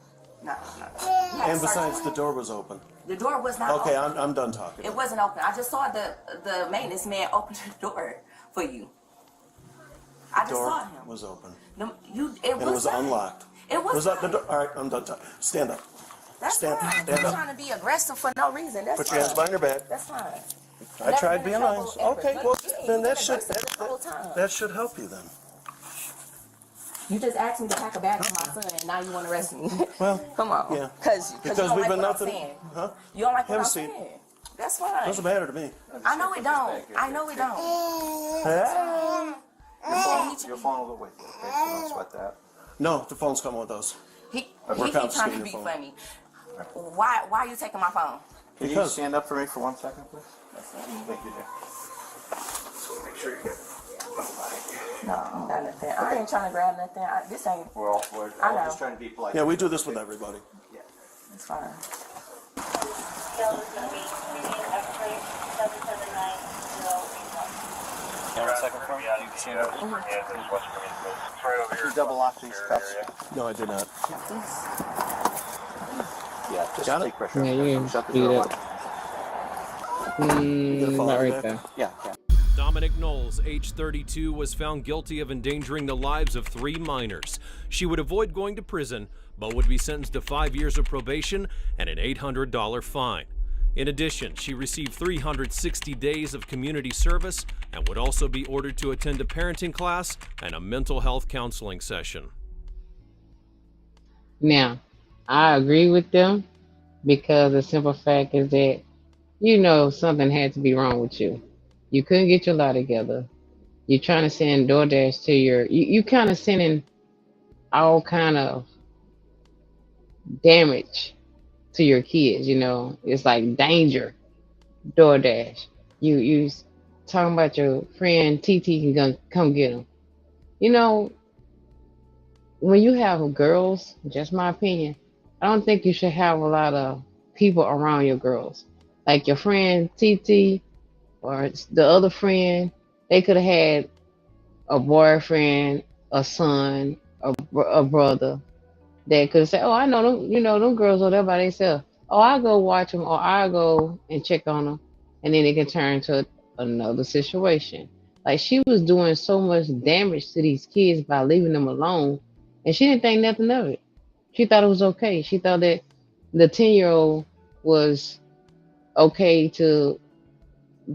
And besides, the door was open. The door was not open. Okay, I'm done talking. It wasn't open. I just saw the maintenance man open the door for you. I just saw him. The door was open. It was unlocked. It was the door. All right, I'm done talking. Stand up. That's Stand fine. up. You're trying to be aggressive for no reason. That's Put fine. your hands behind your back. That's fine. I tried being nice. Okay, well, then that should help you then. You just asked me to pack a bag for my son, and now you want to arrest me. Well, come on. Yeah. Because you don't we've like been what nothing. I'm saying. Huh? You don't like what Have I'm a seat. saying. That's fine. Doesn't matter to me. I know it don't. I know it don't. Your phone will wait for it, okay? So don't sweat that. No, the phone's coming with us. He We're keep trying confiscating to be your phone. funny. Why are you taking my phone? Can you Because- stand up for me for 1 second, please? Thank you, dear. Make sure you get. No, I'm not nothing. I ain't trying to grab nothing. This ain't. We're all I know. just trying to be polite. Yeah, we do this with everybody. It's fine. Camera second from you. You stand up. Can you double lock these cuffs? No, I did not. Yeah, just Got it? take pressure. Yeah, you can Shut the do door. that. follow Not me right back? there. Yeah. Dominic Knowles, age 32, was found guilty of endangering the lives of 3 minors. She would avoid going to prison, but would be sentenced to 5 years of probation and an $800 fine. In addition, she received 360 days of community service and would also be ordered to attend a parenting class and a mental health counseling session. Now, I agree with them because the simple fact is that, you know, something had to be wrong with you. You couldn't get your life together. You're trying to send DoorDash to you kind of sending all kind of damage to your kids, you know. It's like danger, DoorDash. You talking about your friend TT can come get them. You know, when you have girls, just my opinion, I don't think you should have a lot of people around your girls. Like your friend TT or the other friend, they could have had a boyfriend, a son, a brother that could have said, "Oh, I know them. You know them girls over there by themselves. Oh, I'll go watch them, or I'll go and check on them," and then it can turn to another situation. Like she was doing so much damage to these kids by leaving them alone, and she didn't think nothing of it. She thought it was okay. She thought that the 10-year-old was okay to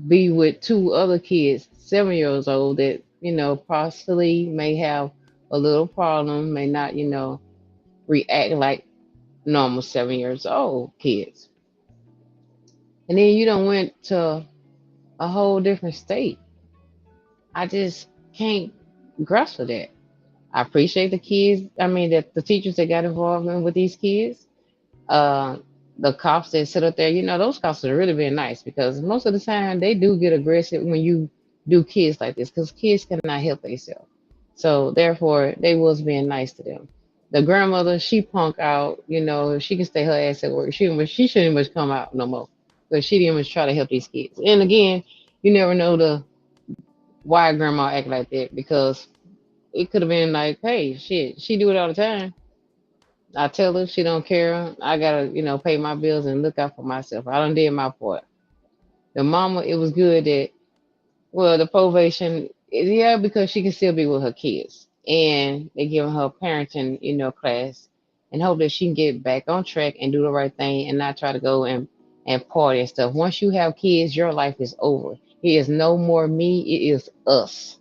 be with 2 other kids, 7 years old, that, you know, possibly may have a little problem, may not, you know, react like normal 7 years old kids. And then you done went to a whole different state. I just can't grasp with that. I appreciate the kids. I mean, that the teachers that got involved with these kids, the cops that sit up there. You know, those cops are really being nice because most of the time they do get aggressive when you do kids like this because kids cannot help themselves. So therefore, they was being nice to them. The grandmother, she punk out. You know, if she can stay her ass at work, she shouldn't much come out no more because she didn't much try to help these kids. And again, you never know why grandma act like that because it could have been like, hey, shit, she do it all the time. I tell her she don't care. I gotta, you know, pay my bills and look out for myself. I done did my part. The mama, it was good that, well, the probation, yeah, because she can still be with her kids. And they giving her a parenting, you know, class and hope that she can get back on track and do the right thing and not try to go and party and stuff. Once you have kids, your life is over. It is no more me, it is us.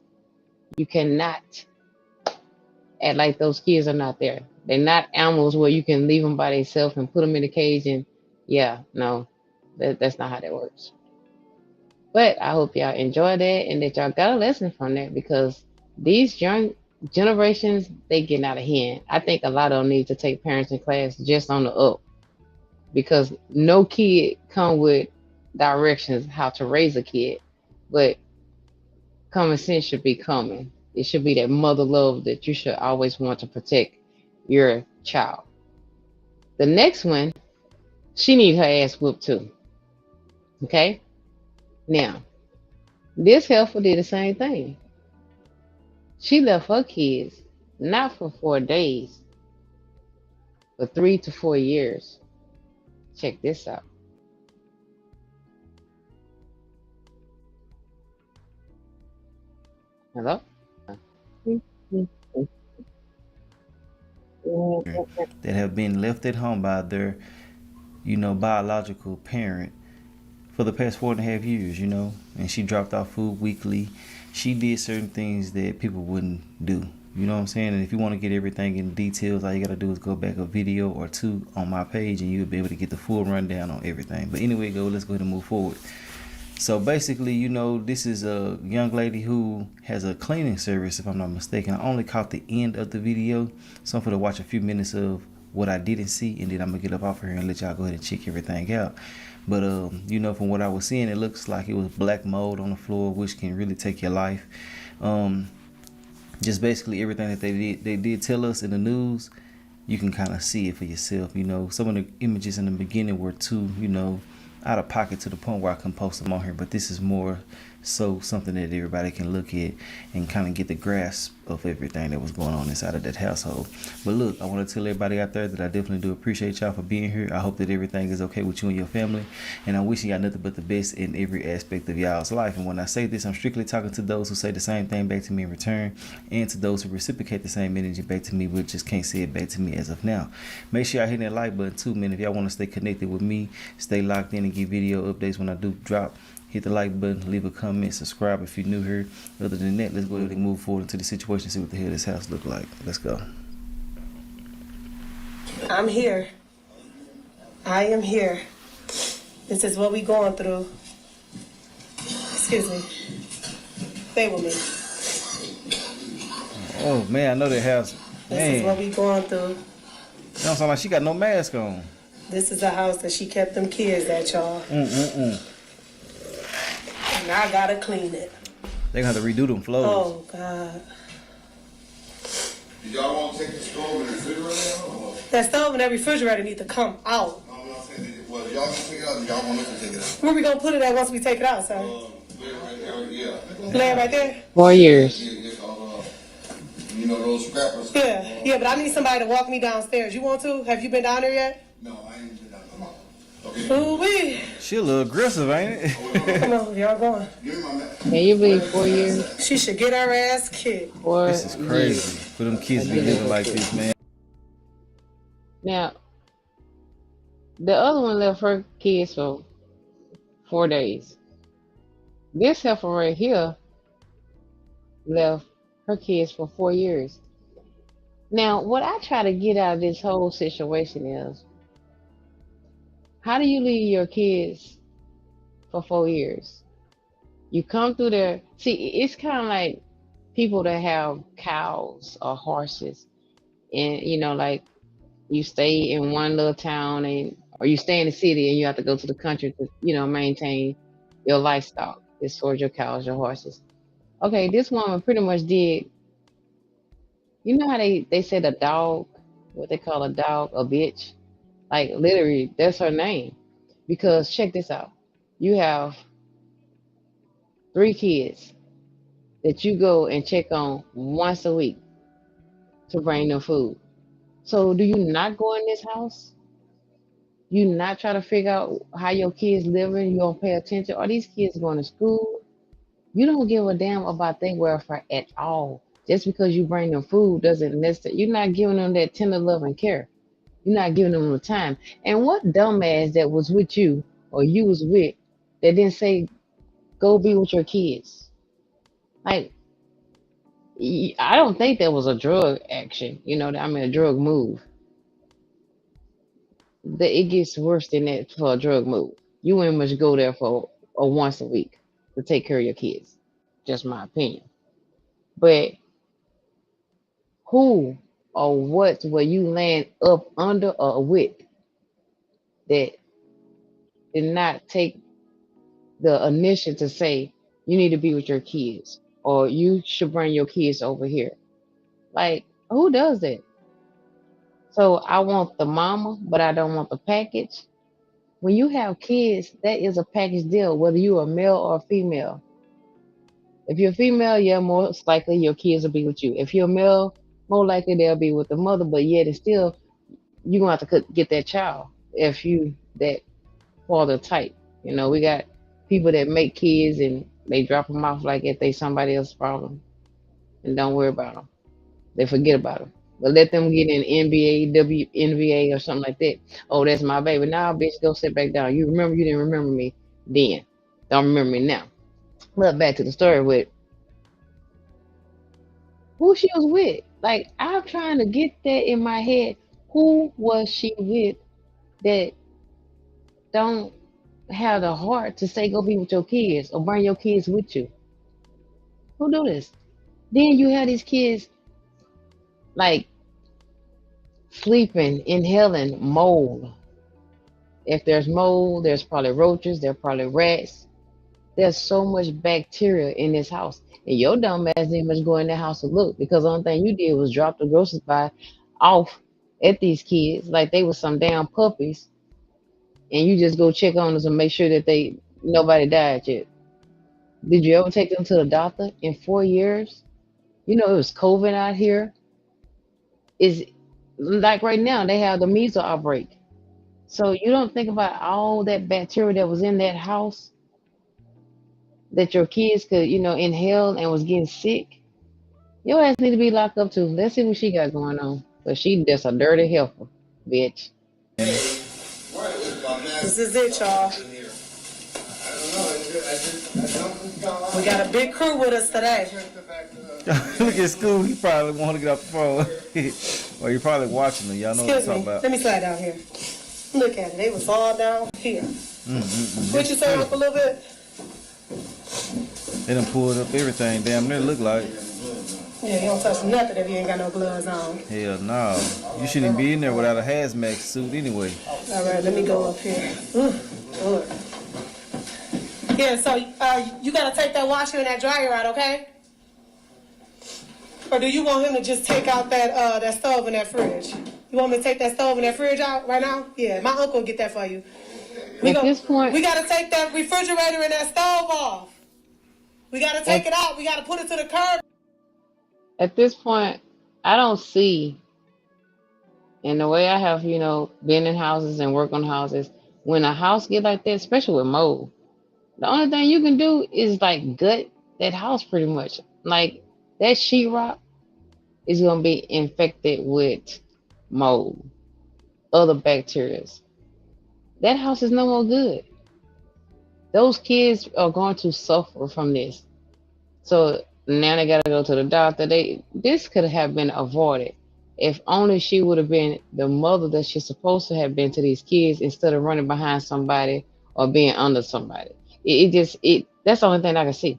You cannot act like those kids are not there. They're not animals where you can leave them by themselves and put them in a cage and no, that's not how that works. But I hope y'all enjoy that and that y'all got a lesson from that because these young generations, they getting out of hand. I think a lot of them need to take parenting class just on the up because no kid come with directions how to raise a kid, but common sense should be common. It should be that mother love that you should always want to protect your child. The next one, she need her ass whooped too. Okay? Now, this heifer did the same thing. She left her kids not for 4 days, but 3 to 4 years. Check this out. Hello? That have been left at home by their, biological parent for the past 4.5 years, and she dropped off food weekly. She did certain things that people wouldn't do. You know what I'm saying? And if you want to get everything in details, all you got to do is go back a video or two on my page and you'll be able to get the full rundown on everything. But anyway, let's go ahead and move forward. So basically, you know, this is a young lady who has a cleaning service, if I'm not mistaken. I only caught the end of the video, so I'm going to watch a few minutes of what I didn't see, and then I'm going to get up off here and let y'all go ahead and check everything out. But, you know, from what I was seeing, it looks like it was black mold on the floor, which can really take your life. Just basically everything that they did tell us in the news, you can kind of see it for yourself. You know, some of the images in the beginning were too, you know, out of pocket to the point where I can post them on here, but this is more so something that everybody can look at and kind of get the grasp of everything that was going on inside of that household. But look, I want to tell everybody out there that I definitely do appreciate y'all for being here. I hope that everything is okay with you and your family, and I'm wishing y'all nothing but the best in every aspect of y'all's life. And when I say this, I'm strictly talking to those who say the same thing back to me in return, and to those who reciprocate the same energy back to me but just can't say it back to me as of now. Make sure y'all hit that like button too, man. If y'all want to stay connected with me, stay locked in and get video updates when I do drop, hit the like button, leave a comment, subscribe if you're new here. Other than that, let's go ahead and move forward into the situation and see what the hell this house look like. Let's go. I'm here. I am here. This is what we going through. Excuse me. Stay with me. Oh man, I know that house. This is what we going through. You don't sound like she got no mask on. This is the house that she kept them kids at, y'all. And I gotta clean it. They gonna have to redo them floors. Oh God. Did y'all want to take the stove and the refrigerator out? That stove and that refrigerator need to come out. Well, y'all can take it out, y'all want to take it out. Where we gonna put it at once we take it out, son? Yeah. Lay it right there? 4 years. You know those scrappers? Yeah, but I need somebody to walk me downstairs. You want to? Have you been down there yet? No, I ain't been down there. Okay. Ooh-wee. She a little aggressive, ain't it? Come on, y'all going. Can you believe 4 years? She should get her ass kicked. This is crazy for them kids to be living like this, man. Now, the other one left her kids for 4 days. This heifer right here left her kids for 4 years. Now, what I try to get out of this whole situation is, how do you leave your kids for 4 years? You come through there. See, it's kind of like people that have cows or horses, and you know, like you stay in one little town, or you stay in the city and you have to go to the country to, you know, maintain your livestock as far as your cows, your horses. Okay, this woman pretty much did. You know how they said a dog, what they call a dog, a bitch? Like literally, that's her name. Because check this out. You have 3 kids that you go and check on once a week to bring them food. So do you not go in this house? You not try to figure out how your kids living? You don't pay attention? Are these kids going to school? You don't give a damn about their welfare at all. Just because you bring them food doesn't necessarily, you're not giving them that tender love and care. You're not giving them the time. And what dumbass that was with you or you was with that didn't say, go be with your kids? Like, I don't think that was a drug action, you know, I mean, a drug move. It gets worse than that for a drug move. You wouldn't much go there for once a week to take care of your kids. Just my opinion. But who or what will you land up under or with that did not take the initiative to say you need to be with your kids or you should bring your kids over here? Like, who does that? So I want the mama, but I don't want the package. When you have kids, that is a package deal, whether you are male or female. If you're female, yeah, most likely your kids will be with you. If you're male, more likely they'll be with the mother, but yet it's still, you're going to have to get that child if you that father type. You know, we got people that make kids and they drop them off like if they somebody else's problem and don't worry about them. They forget about them. But let them get in NBA, WNBA or something like that. Oh, that's my baby. Now, bitch, go sit back down. You remember you didn't remember me then. Don't remember me now. But back to the story with who she was with. Like I'm trying to get that in my head. Who was she with that don't have the heart to say go be with your kids or bring your kids with you? Who do this? Then you have these kids like sleeping, inhaling mold. If there's mold, there's probably roaches, there's probably rats. There's so much bacteria in this house. And your dumb ass didn't much go in that house to look because the only thing you did was drop the groceries by off at these kids like they was some damn puppies. And you just go check on them and make sure that nobody died yet. Did you ever take them to the doctor in 4 years? You know, it was COVID out here. Is like right now they have the measles outbreak. So you don't think about all that bacteria that was in that house that your kids could, inhale and was getting sick. Your ass need to be locked up too. Let's see what she got going on. But she just a dirty helper, bitch. This is it, y'all. We got a big crew with us today. Look at School. He probably want to get off the phone. Or you're probably watching them. Y'all know what I'm talking about. Let me slide down here. Look at it. They was all down here. What you say up a little bit? They done pulled up everything. Damn near look like. Yeah, you don't touch nothing if you ain't got no gloves on. Hell no. You shouldn't be in there without a hazmat suit anyway. All right, let me go up here. Lord. Yeah, so you got to take that washer and that dryer out, okay? Or do you want him to just take out that stove and that fridge? You want me to take that stove and that fridge out right now? Yeah, my uncle will get that for you. At this point, we got to take that refrigerator and that stove off. We got to take it out. We got to put it to the curb. At this point, I don't see, and the way I have, been in houses and work on houses, when a house get like that, especially with mold, the only thing you can do is like gut that house pretty much. Like that sheetrock is gonna be infected with mold, other bacteria. That house is no more good. Those kids are going to suffer from this. So now they gotta go to the doctor. This could have been avoided if only she would have been the mother that she's supposed to have been to these kids instead of running behind somebody or being under somebody. That's the only thing I can see.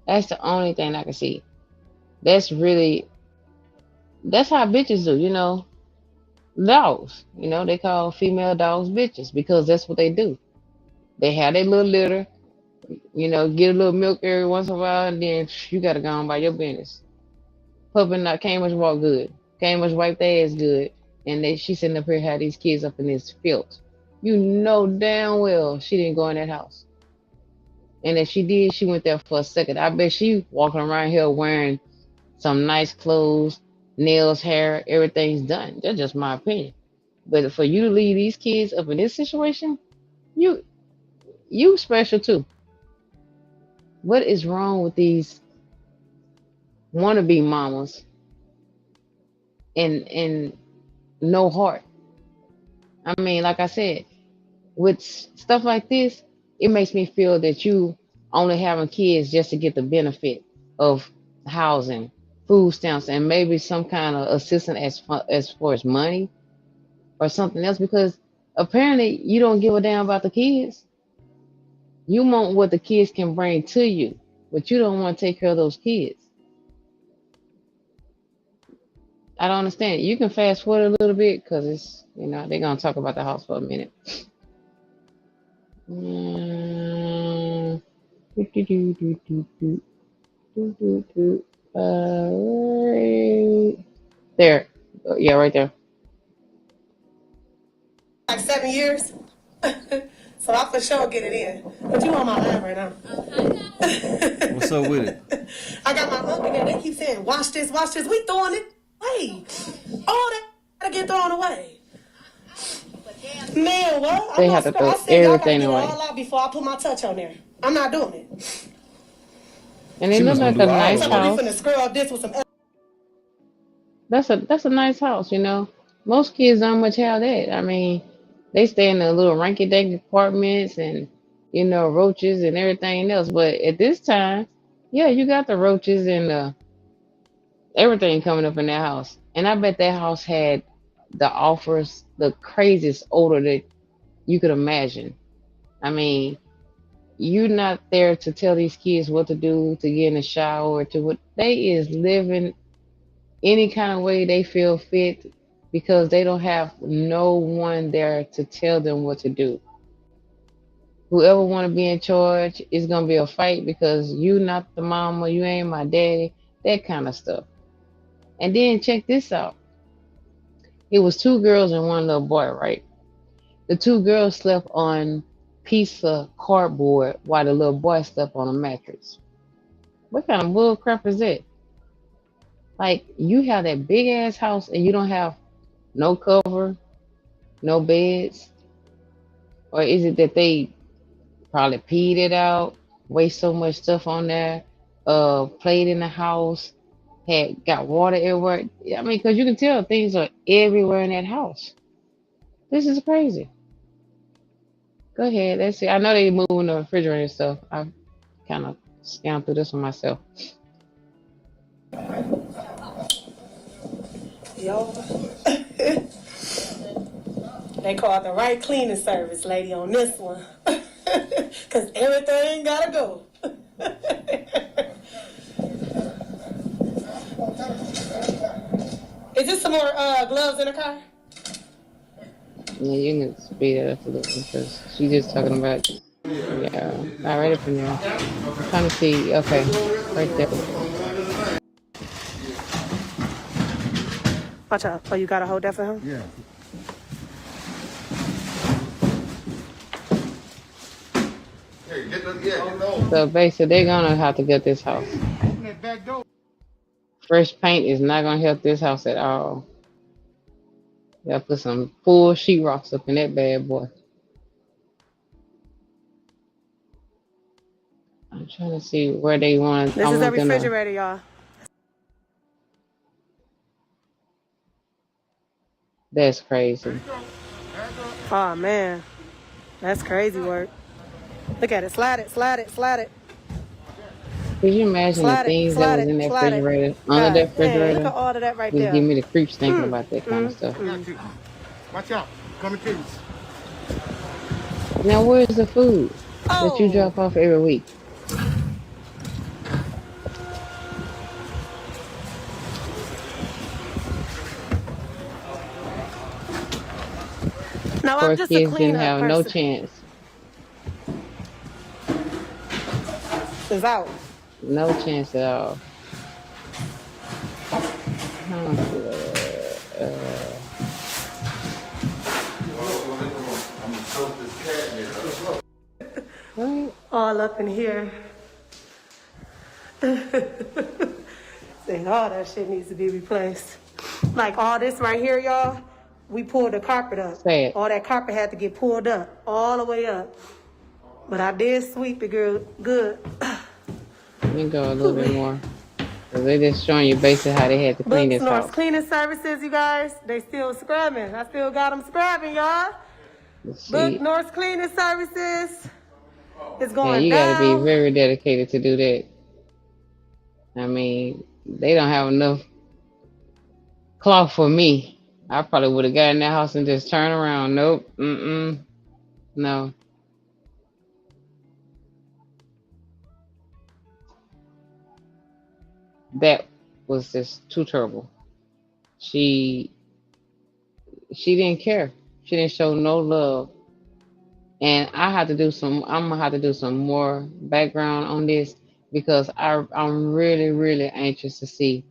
That's the only thing I can see. That's how bitches do, Dogs, they call female dogs bitches because that's what they do. They have their little litter, get a little milk every once in a while, and then you gotta go on by your business. Puppy not can't much walk good, can't much wipe their ass good, and she sitting up here had these kids up in this filth. You know damn well she didn't go in that house. And if she did, she went there for a second. I bet she walking around here wearing some nice clothes, nails, hair, everything's done. That's just my opinion. But for you to leave these kids up in this situation, you special too. What is wrong with these wannabe mamas and no heart? I mean, like I said, with stuff like this, it makes me feel that you only having kids just to get the benefit of housing, food stamps, and maybe some kind of assistance as far as money or something else, because apparently you don't give a damn about the kids. You want what the kids can bring to you, but you don't want to take care of those kids. I don't understand. You can fast forward a little bit because it's, they're going to talk about the house for a minute. There. Yeah, right there. Like 7 years. So I for sure get it in. But you on my line right now. What's up with it? I got my uncle there. They keep saying, watch this. We throwing it away. All that gotta get thrown away. Man, what? They have to throw everything away. All out before I put my touch on there. I'm not doing it. And it looks like a nice house. I'm finna scrub this with some. That's a nice house, Most kids don't much have that. I mean, they stay in the little rinky-dink apartments and, roaches and everything else. But at this time, yeah, you got the roaches and everything coming up in that house. And I bet that house had the offers, the craziest odor that you could imagine. I mean, you're not there to tell these kids what to do, to get in the shower, to what they is living any kind of way they feel fit because they don't have no one there to tell them what to do. Whoever want to be in charge is gonna be a fight because you not the mama, you ain't my daddy, that kind of stuff. And then check this out. It was two girls and one little boy, right? The two girls slept on piece of cardboard while the little boy slept on a mattress. What kind of bull crap is that? Like you have that big ass house and you don't have no cover, no beds, or is it that they probably peed it out, waste so much stuff on there, played in the house, had got water everywhere? I mean, because you can tell things are everywhere in that house. This is crazy. Go ahead, let's see. I know they moving the refrigerator and stuff. I kind of scanned through this one myself. Yo. They called the right cleaning service lady on this one. Because everything gotta go. Is this some more gloves in the car? Yeah, you can speed it up a little because she's just talking about, yeah, all right up in there. I'm trying to see, okay, right there. Watch out. Oh, you gotta hold that for him? Yeah. So basically, they're gonna have to get this house. Fresh paint is not gonna help this house at all. Gotta put some full sheetrocks up in that bad boy. I'm trying to see where they want. This is the refrigerator, y'all. That's crazy. Oh, man. That's crazy work. Look at it. Slide it, slide it, slide it. Could you imagine the things that was in that refrigerator, under that refrigerator? Look at all of that right Just there. give me the creeps thinking about that kind of stuff. Watch out. Coming to you. Now, where's the food that you drop off every week? No, Poor I'm just kids a didn't cleanup have no person. chance. It's out. No chance at all. All up in here. Saying all that shit needs to be replaced. Like all this right here, y'all, we pulled the carpet up. Say it. All that carpet had to get pulled up, all the way up. But I did sweep it good. Let me go a little bit more. Cause they just showing you basically how they had to clean this North house. Cleaning Services, you guys, they still scrubbing. I still got them scrubbing, y'all. Let's see. Book North Cleaning Services. It's Yeah, going you down. gotta be very dedicated to do that. I mean, they don't have enough cloth for me. I probably would have got in that house and just turned around. Nope. No. That was just too terrible. She didn't care. She didn't show no love. And I'm gonna have to do some more background on this because I'm really, really anxious to see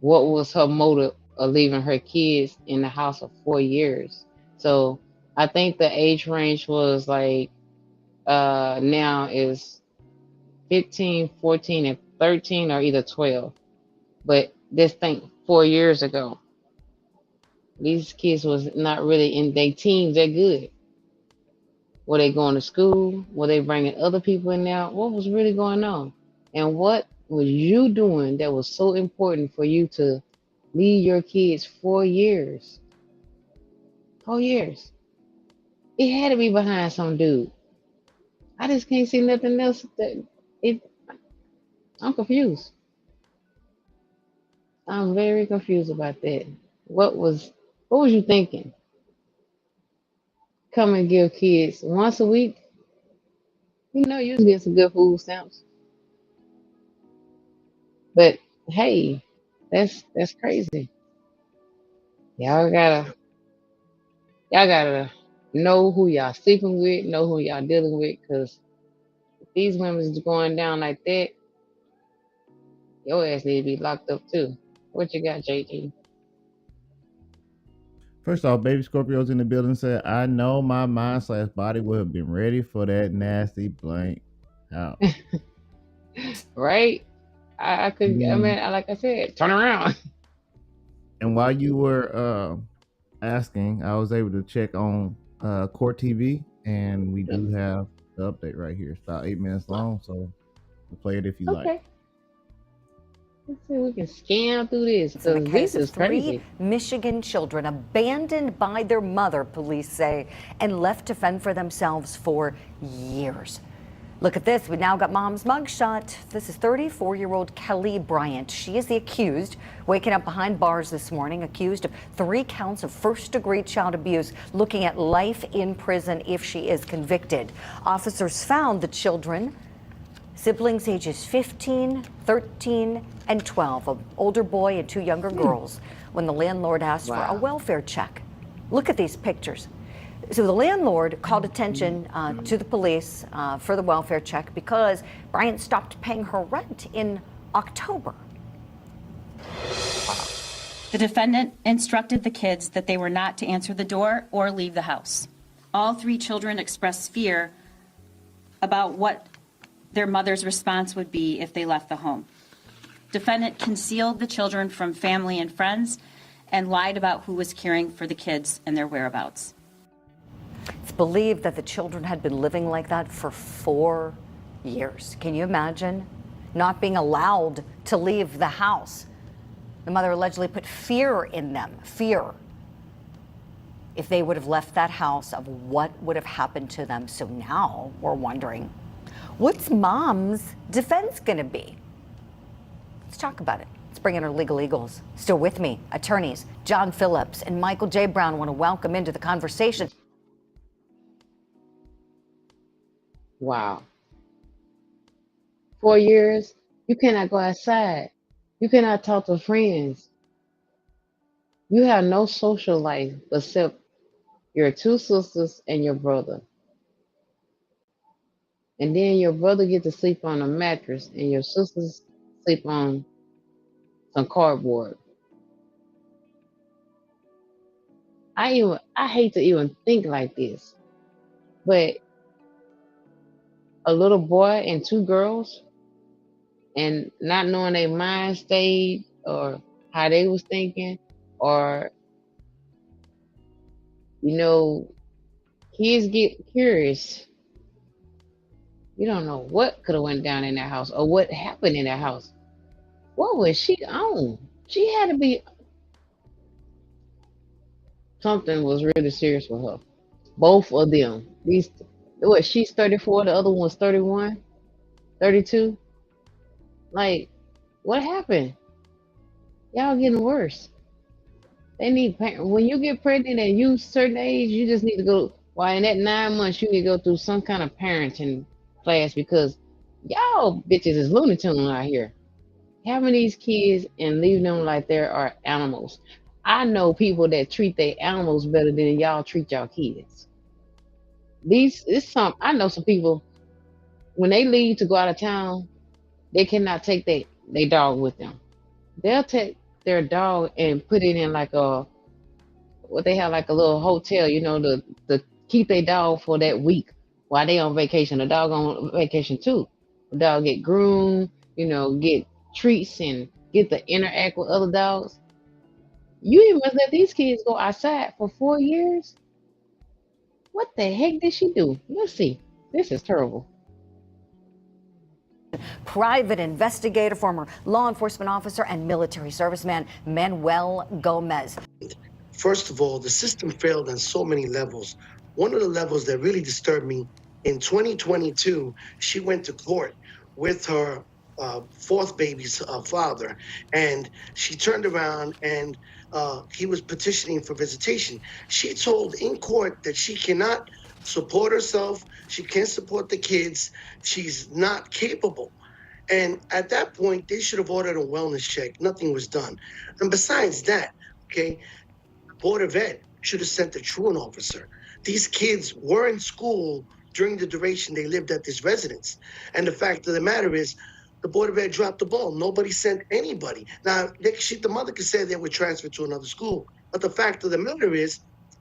what was her motive of leaving her kids in the house for 4 years. So I think the age range was like now is 15, 14, and 13 or either 12. But just think 4 years ago, these kids was not really in their teens that good. Were they going to school? Were they bringing other people in there? What was really going on? And what was you doing that was so important for you to leave your kids 4 years? 4 years. It had to be behind some dude. I just can't see nothing else. I'm confused. I'm very confused about that. What was you thinking? Come and give kids once a week? You know you get some good food stamps. But hey, that's crazy. Y'all gotta y'all gotta know who y'all sleeping with, know who y'all dealing with, cause if these women is going down like that, your ass need to be locked up too. What you got, JT? First off, baby Scorpio's in the building said, I know my mind/body would have been ready for that nasty blank out. Right? I could. I mean, like I said, turn around. And while you were asking, I was able to check on Court TV, and we do have the update right here. It's about 8 minutes long, so we'll play it if you like. Okay. Let's see if we can scan through this. In the Cause case this of is 3 crazy. Michigan children abandoned by their mother, police say, and left to fend for themselves for years. Look at this. We now got mom's mugshot. This is 34-year-old Kelly Bryant. She is the accused, waking up behind bars this morning, accused of 3 counts of first-degree child abuse, looking at life in prison if she is convicted. Officers found the children, siblings ages 15, 13, and 12, an older boy and 2 younger girls, when the landlord asked for a welfare check. Look at these pictures. So the landlord called attention to the police for the welfare check because Bryant stopped paying her rent in October. The defendant instructed the kids that they were not to answer the door or leave the house. All 3 children expressed fear about what their mother's response would be if they left the home. Defendant concealed the children from family and friends and lied about who was caring for the kids and their whereabouts. It's believed that the children had been living like that for 4 years. Can you imagine not being allowed to leave the house? The mother allegedly put fear in them, fear, if they would have left that house, of what would have happened to them. So now we're wondering, what's mom's defense going to be? Let's talk about it. Let's bring in our legal eagles. Still with me, attorneys John Phillips and Michael J. Brown. I want to welcome into the conversation. Wow. 4 years, you cannot go outside. You cannot talk to friends. You have no social life except your 2 sisters and your brother. And then your brother gets to sleep on a mattress and your sisters sleep on some cardboard. I hate to even think like this, but a little boy and 2 girls, and not knowing their mind state or how they was thinking, or kids get curious. You don't know what could have went down in that house or what happened in that house. What was she on? She had to be, something was really serious with her. Both of them. She's 34, the other one's 31, 32. Like, what happened? Y'all getting worse. They need when you get pregnant and you certain age, you just need to go. Why in that 9 months you need to go through some kind of parenting class, because y'all bitches is Looney Tunes out here. Having these kids and leaving them like they are animals. I know people that treat their animals better than y'all treat y'all kids. I know some people, when they leave to go out of town, they cannot take their dog with them. They'll take their dog and put it in like what they have, like a little hotel, to keep their dog for that week while they on vacation. The dog on vacation too. The dog get groomed, get treats and get to interact with other dogs. You even must let these kids go outside for 4 years? What the heck did she do? Let's see. This is terrible. Private investigator, former law enforcement officer, and military serviceman Manuel Gomez. First of all, the system failed on so many levels. One of the levels that really disturbed me, in 2022, she went to court with her fourth baby's father, and she turned around and he was petitioning for visitation. She told in court that she cannot support herself, she can't support the kids, she's not capable. And at that point, they should have ordered a wellness check. Nothing was done. And besides that, okay, Board of Ed should have sent a truant officer. These kids were in school during the duration they lived at this residence. And the fact of the matter is, the Board of Ed dropped the ball. Nobody sent anybody. Now, the mother could say they would transfer to another school. But the fact of the matter is,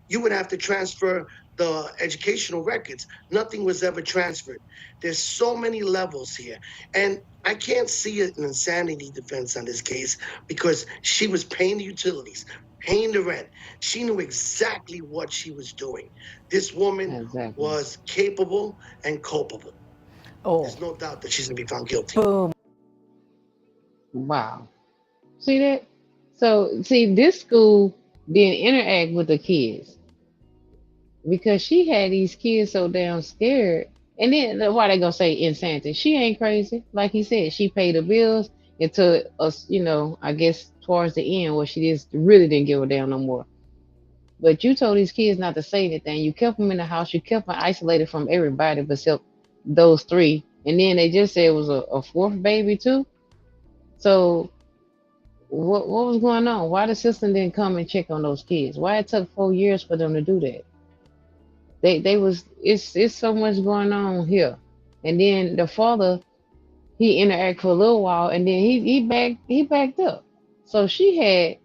you would have to transfer the educational records. Nothing was ever transferred. There's so many levels here. And I can't see an insanity defense on this case because she was paying the utilities, paying the rent. She knew exactly what she was doing. This woman was capable and culpable. Oh. There's no doubt that she's going to be found guilty. Boom. Wow. See that? So, see, this school didn't interact with the kids because she had these kids so damn scared. And then why they gonna say insanity? She ain't crazy. Like he said, she paid the bills until us, I guess towards the end where she just really didn't give a damn no more. But you told these kids not to say anything. You kept them in the house. You kept them isolated from everybody except those three. And then they just said it was a fourth baby too. So what was going on? Why the system didn't come and check on those kids? Why it took 4 years for them to do that? It's so much going on here. And then the father, he interacted for a little while and then he backed up. So she had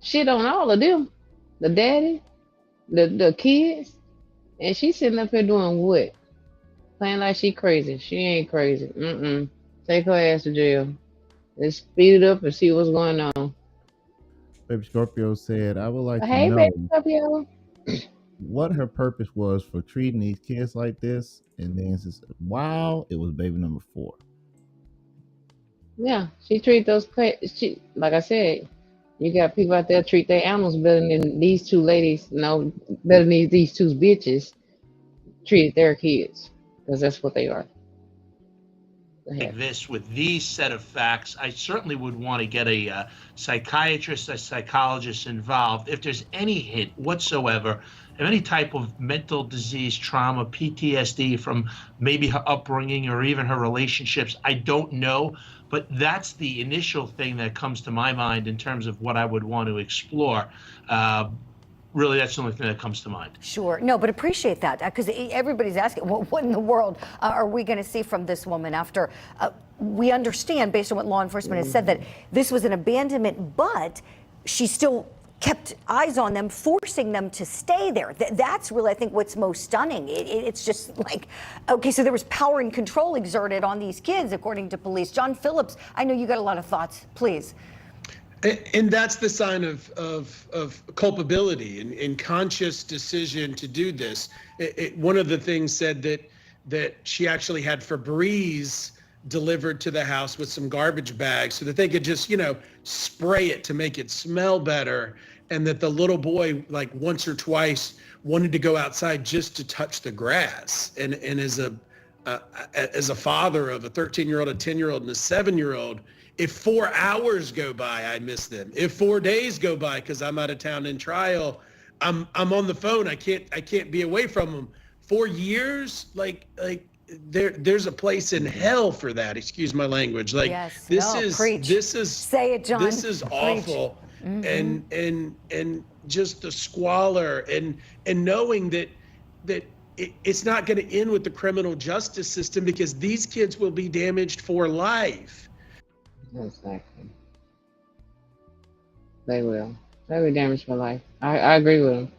shit on all of them. The daddy, the kids, and she's sitting up here doing what? Playing like she crazy. She ain't crazy. Take her ass to jail. Let's speed it up and see what's going on. Baby Scorpio said, I would like to Hey, know baby Scorpio. what her purpose was for treating these kids like this. And then says, wow, it was baby number 4. Yeah, she treat those she, like I said, you got people out there treat their animals better than these two ladies, better than these two bitches treated their kids, because that's what they are. Like this with these set of facts, I certainly would want to get a psychiatrist, a psychologist involved. If there's any hint whatsoever of any type of mental disease, trauma, PTSD from maybe her upbringing or even her relationships, I don't know. But that's the initial thing that comes to my mind in terms of what I would want to explore. Really, that's the only thing that comes to mind. Sure. No, but appreciate that because everybody's asking, well, what in the world are we going to see from this woman after we understand, based on what law enforcement has said, that this was an abandonment, but she still kept eyes on them, forcing them to stay there. That's really, I think, what's most stunning. It's just like, okay, so there was power and control exerted on these kids, according to police. John Phillips, I know you got a lot of thoughts. Please. And that's the sign of culpability and conscious decision to do this. One of the things said that she actually had Febreze delivered to the house with some garbage bags so that they could just, spray it to make it smell better. And that the little boy, like once or twice, wanted to go outside just to touch the grass. And as a father of a 13-year-old, a 10-year-old, and a 7-year-old, if 4 hours go by, I miss them. If 4 days go by because I'm out of town in trial, I'm on the phone. I can't be away from them. 4 years, like there's a place in hell for that. Excuse my language. Like yes, this is say it, John. This is awful. Mm-hmm. And just the squalor and knowing that it's not going to end with the criminal justice system because these kids will be damaged for life. Exactly. They will. They'll be damaged for life. I agree with them.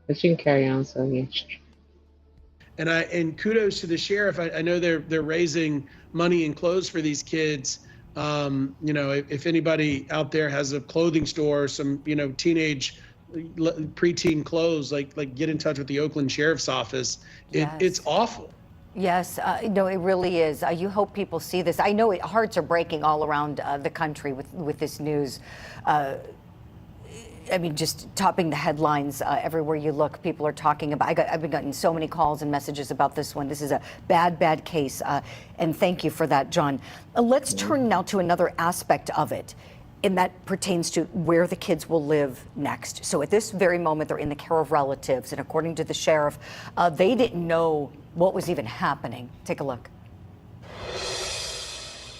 But you can carry on, so yeah. And kudos to the sheriff. I know they're raising money and clothes for these kids. If anybody out there has a clothing store, or some teenage preteen clothes, like get in touch with the Oakland Sheriff's Office. It's awful. Yes, no, it really is. You hope people see this. I know hearts are breaking all around the country with this news. I mean, just topping the headlines everywhere you look. People are talking about. I've been getting so many calls and messages about this one. This is a bad case, and thank you for that, John. Let's turn now to another aspect of it, and that pertains to where the kids will live next. So at this very moment, they're in the care of relatives, and according to the sheriff, they didn't know what was even happening. Take a look.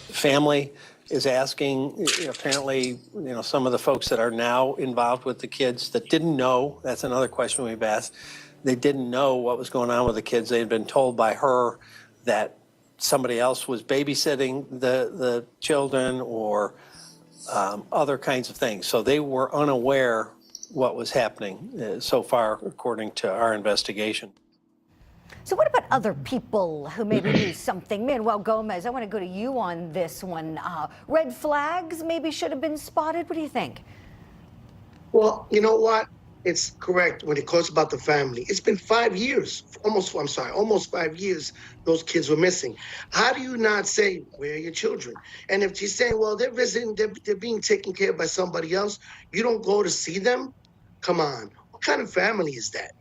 Family is asking, apparently, some of the folks that are now involved with the kids that didn't know, that's another question we've asked, they didn't know what was going on with the kids. They had been told by her that somebody else was babysitting the children or other kinds of things. So they were unaware what was happening so far, according to our investigation. So what about other people who maybe knew something? Manuel Gomez, I want to go to you on this one. Red flags maybe should have been spotted. What do you think? Well, you know what? It's correct when it talks about the family. It's been 5 years, almost 5 years those kids were missing. How do you not say, where are your children? And if she's saying, well, they're visiting, they're being taken care of by somebody else, you don't go to see them? Come on. What kind of family is that?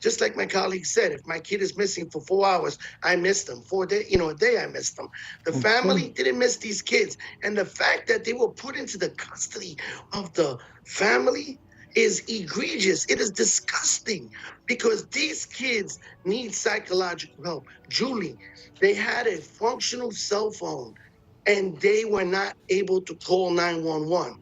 Just like my colleague said, if my kid is missing for 4 hours, I missed them. 4 days, a day I missed them. The family didn't miss these kids. And the fact that they were put into the custody of the family is egregious. It is disgusting because these kids need psychological help. Julie, they had a functional cell phone and they were not able to call 911.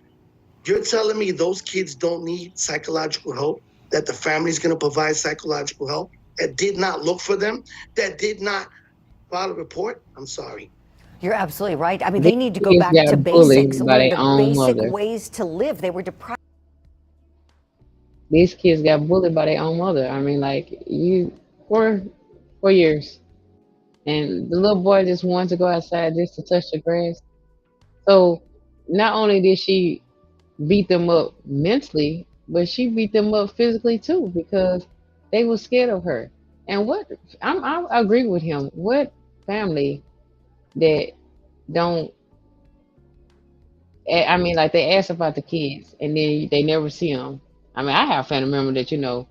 You're telling me those kids don't need psychological help? That the family's going to provide psychological help, that did not look for them, that did not file a report? I'm sorry. You're absolutely right. I mean, they need to go back to basics, learn the basic ways to live. They were deprived. These kids got bullied by their own mother. I mean, for 4 years. And the little boy just wanted to go outside just to touch the grass. So not only did she beat them up mentally, but she beat them up physically too because they were scared of her. And I agree with him. What family that don't? I mean, they ask about the kids and then they never see them. I mean, I have a family member that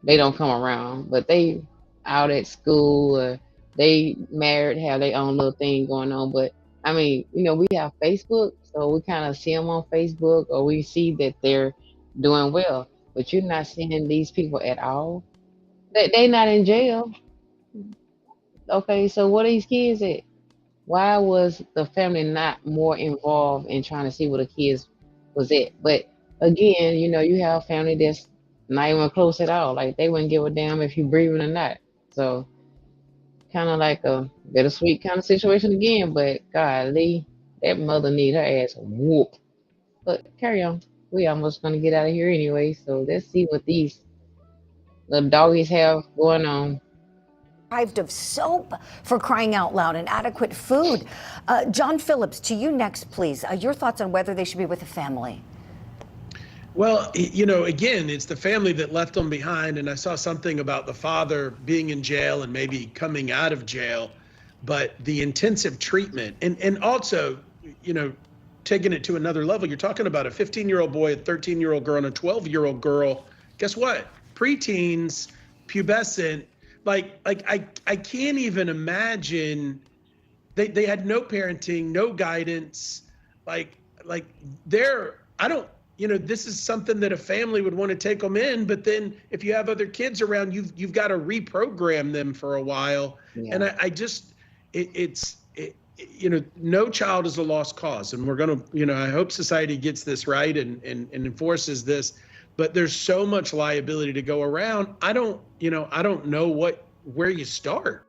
they don't come around, but they out at school or they married, have their own little thing going on. But I mean, we have Facebook, so we kind of see them on Facebook or we see that they're doing well, but you're not seeing these people at all. They not in jail. Okay, so what are these kids at? Why was the family not more involved in trying to see where the kids was at? But again, you have family that's not even close at all. Like they wouldn't give a damn if you breathing or not. So kind of like a bittersweet kind of situation again. But golly, that mother need her ass whooped. But carry on. We almost gonna get out of here anyway, so let's see what these little doggies have going on. Deprived of soap, for crying out loud, and adequate food. John Phillips, to you next, please. Your thoughts on whether they should be with a family. Well, again, it's the family that left them behind, and I saw something about the father being in jail and maybe coming out of jail, but the intensive treatment and also, taking it to another level. You're talking about a 15-year-old boy, a 13-year-old girl, and a 12-year-old girl. Guess what? Preteens, pubescent. I can't even imagine. They had no parenting, no guidance. This is something that a family would want to take them in. But then if you have other kids around, you've got to reprogram them for a while. Yeah. And no child is a lost cause, and we're going to, I hope society gets this right and enforces this, but there's so much liability to go around. I don't know where you start.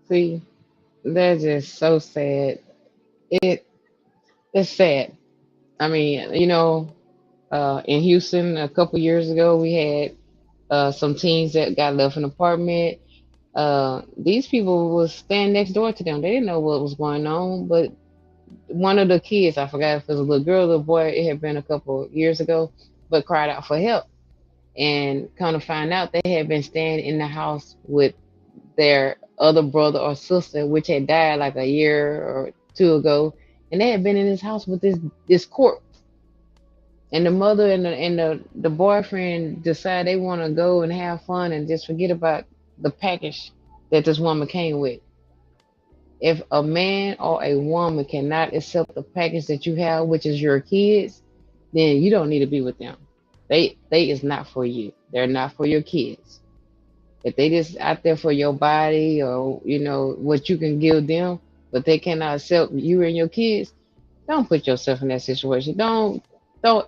See, that's just so sad. It's sad. I mean, in Houston a couple years ago, we had some teens that got left in an apartment. These people was standing next door to them. They didn't know what was going on, but one of the kids, I forgot if it was a little girl or little boy, it had been a couple years ago, but cried out for help. And kind of find out they had been staying in the house with their other brother or sister, which had died like a year or two ago. And they had been in this house with this corpse and the mother and the boyfriend decide they want to go and have fun and just forget about the package that this woman came with. If a man or a woman cannot accept the package that you have, which is your kids, then you don't need to be with them. They is not for you. They're not for your kids. If they just out there for your body or what you can give them, but they cannot accept you and your kids, don't put yourself in that situation. Don't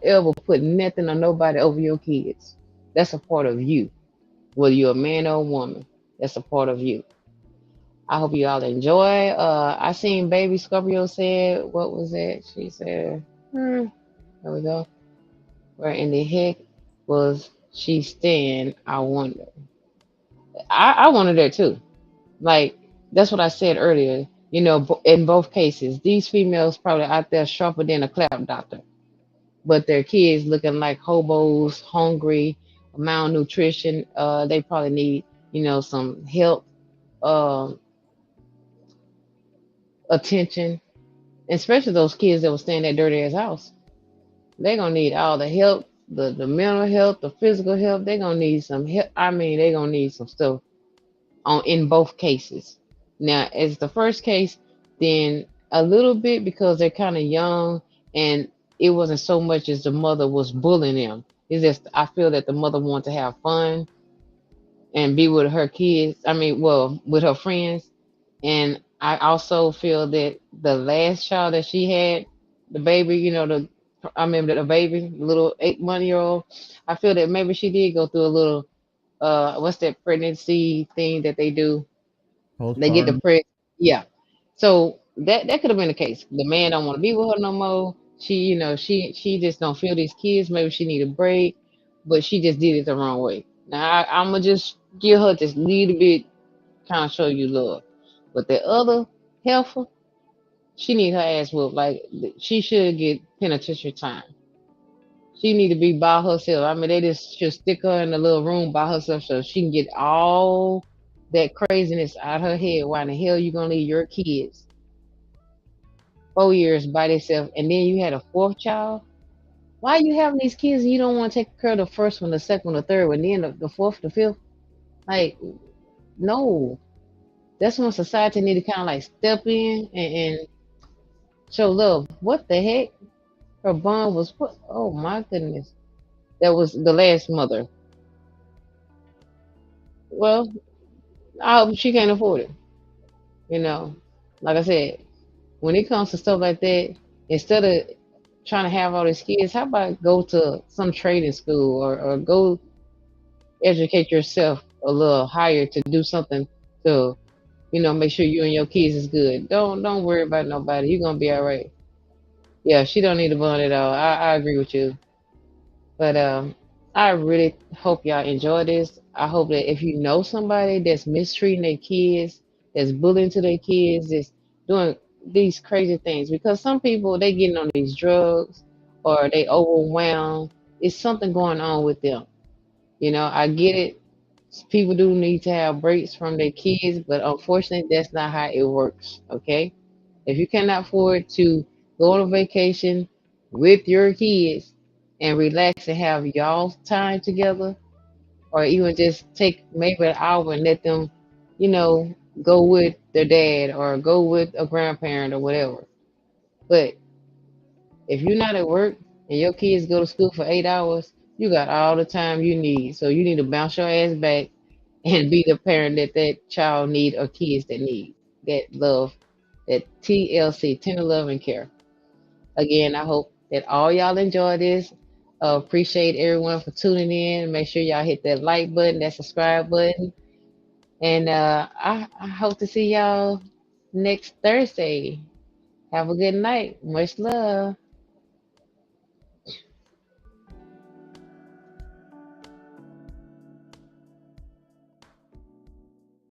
ever put nothing or nobody over your kids. That's a part of you. Whether you're a man or a woman, that's a part of you. I hope you all enjoy. I seen Baby Scorpio said, what was that? She said, there we go. Where in the heck was she staying? I wonder. I wonder that too. Like, that's what I said earlier. In both cases, these females probably out there sharper than a clap doctor, but their kids looking like hobos, hungry, malnutrition. They probably need, some help, attention, especially those kids that will stay in that dirty ass house. They're gonna need all the help, the mental health, the physical help. They're gonna need some help. I mean, they're gonna need some stuff in both cases. Now, as the first case, then a little bit because they're kind of young, and it wasn't so much as the mother was bullying them. It's just I feel that the mother wanted to have fun and be with her kids. I mean, well, with her friends. And I also feel that the last child that she had, the baby, the baby, little 8-month-old, I feel that maybe she did go through a little, what's that pregnancy thing that they do? They get Postpartum. depressed. Yeah. So that could have been the case. The man don't want to be with her no more. She just don't feel these kids. Maybe she need a break, but she just did it the wrong way. Now I'm gonna just give her just a little bit, kind of show you love. But the other heifer, she need her ass whooped. Like, she should get penitentiary time. She need to be by herself. I mean, they just should stick her in a little room by herself so she can get all that craziness out her head. Why in the hell you gonna leave your kids 4 years by themselves, and then you had a fourth child? Why are you having these kids and you don't want to take care of the first one, the second one, the third one, then the fourth, the fifth? Like, no. That's when society need to kind of like step in and show love. What the heck? Her bond was what? Oh my goodness. That was the last mother. Well, I hope she can't afford it. Like I said, when it comes to stuff like that, instead of trying to have all these kids, how about go to some trading school or go educate yourself a little higher to do something to, make sure you and your kids is good. Don't worry about nobody. You're gonna be all right. Yeah, she don't need a bond at all. I agree with you. But I really hope y'all enjoy this. I hope that if you know somebody that's mistreating their kids, that's bullying to their kids, that's doing these crazy things, because some people they getting on these drugs or they overwhelmed. It's something going on with them. I get it. People do need to have breaks from their kids, but unfortunately, that's not how it works. Okay, if you cannot afford to go on a vacation with your kids and relax and have y'all time together, or even just take maybe an hour and let them, go with their dad or go with a grandparent or whatever. But if you're not at work and your kids go to school for 8 hours, you got all the time you need. So you need to bounce your ass back and be the parent that child need or kids that need that love, that TLC, tender love and care. Again, I hope that all y'all enjoy this. Appreciate everyone for tuning in. Make sure y'all hit that like button, that subscribe button. And I hope to see y'all next Thursday. Have a good night. Much love.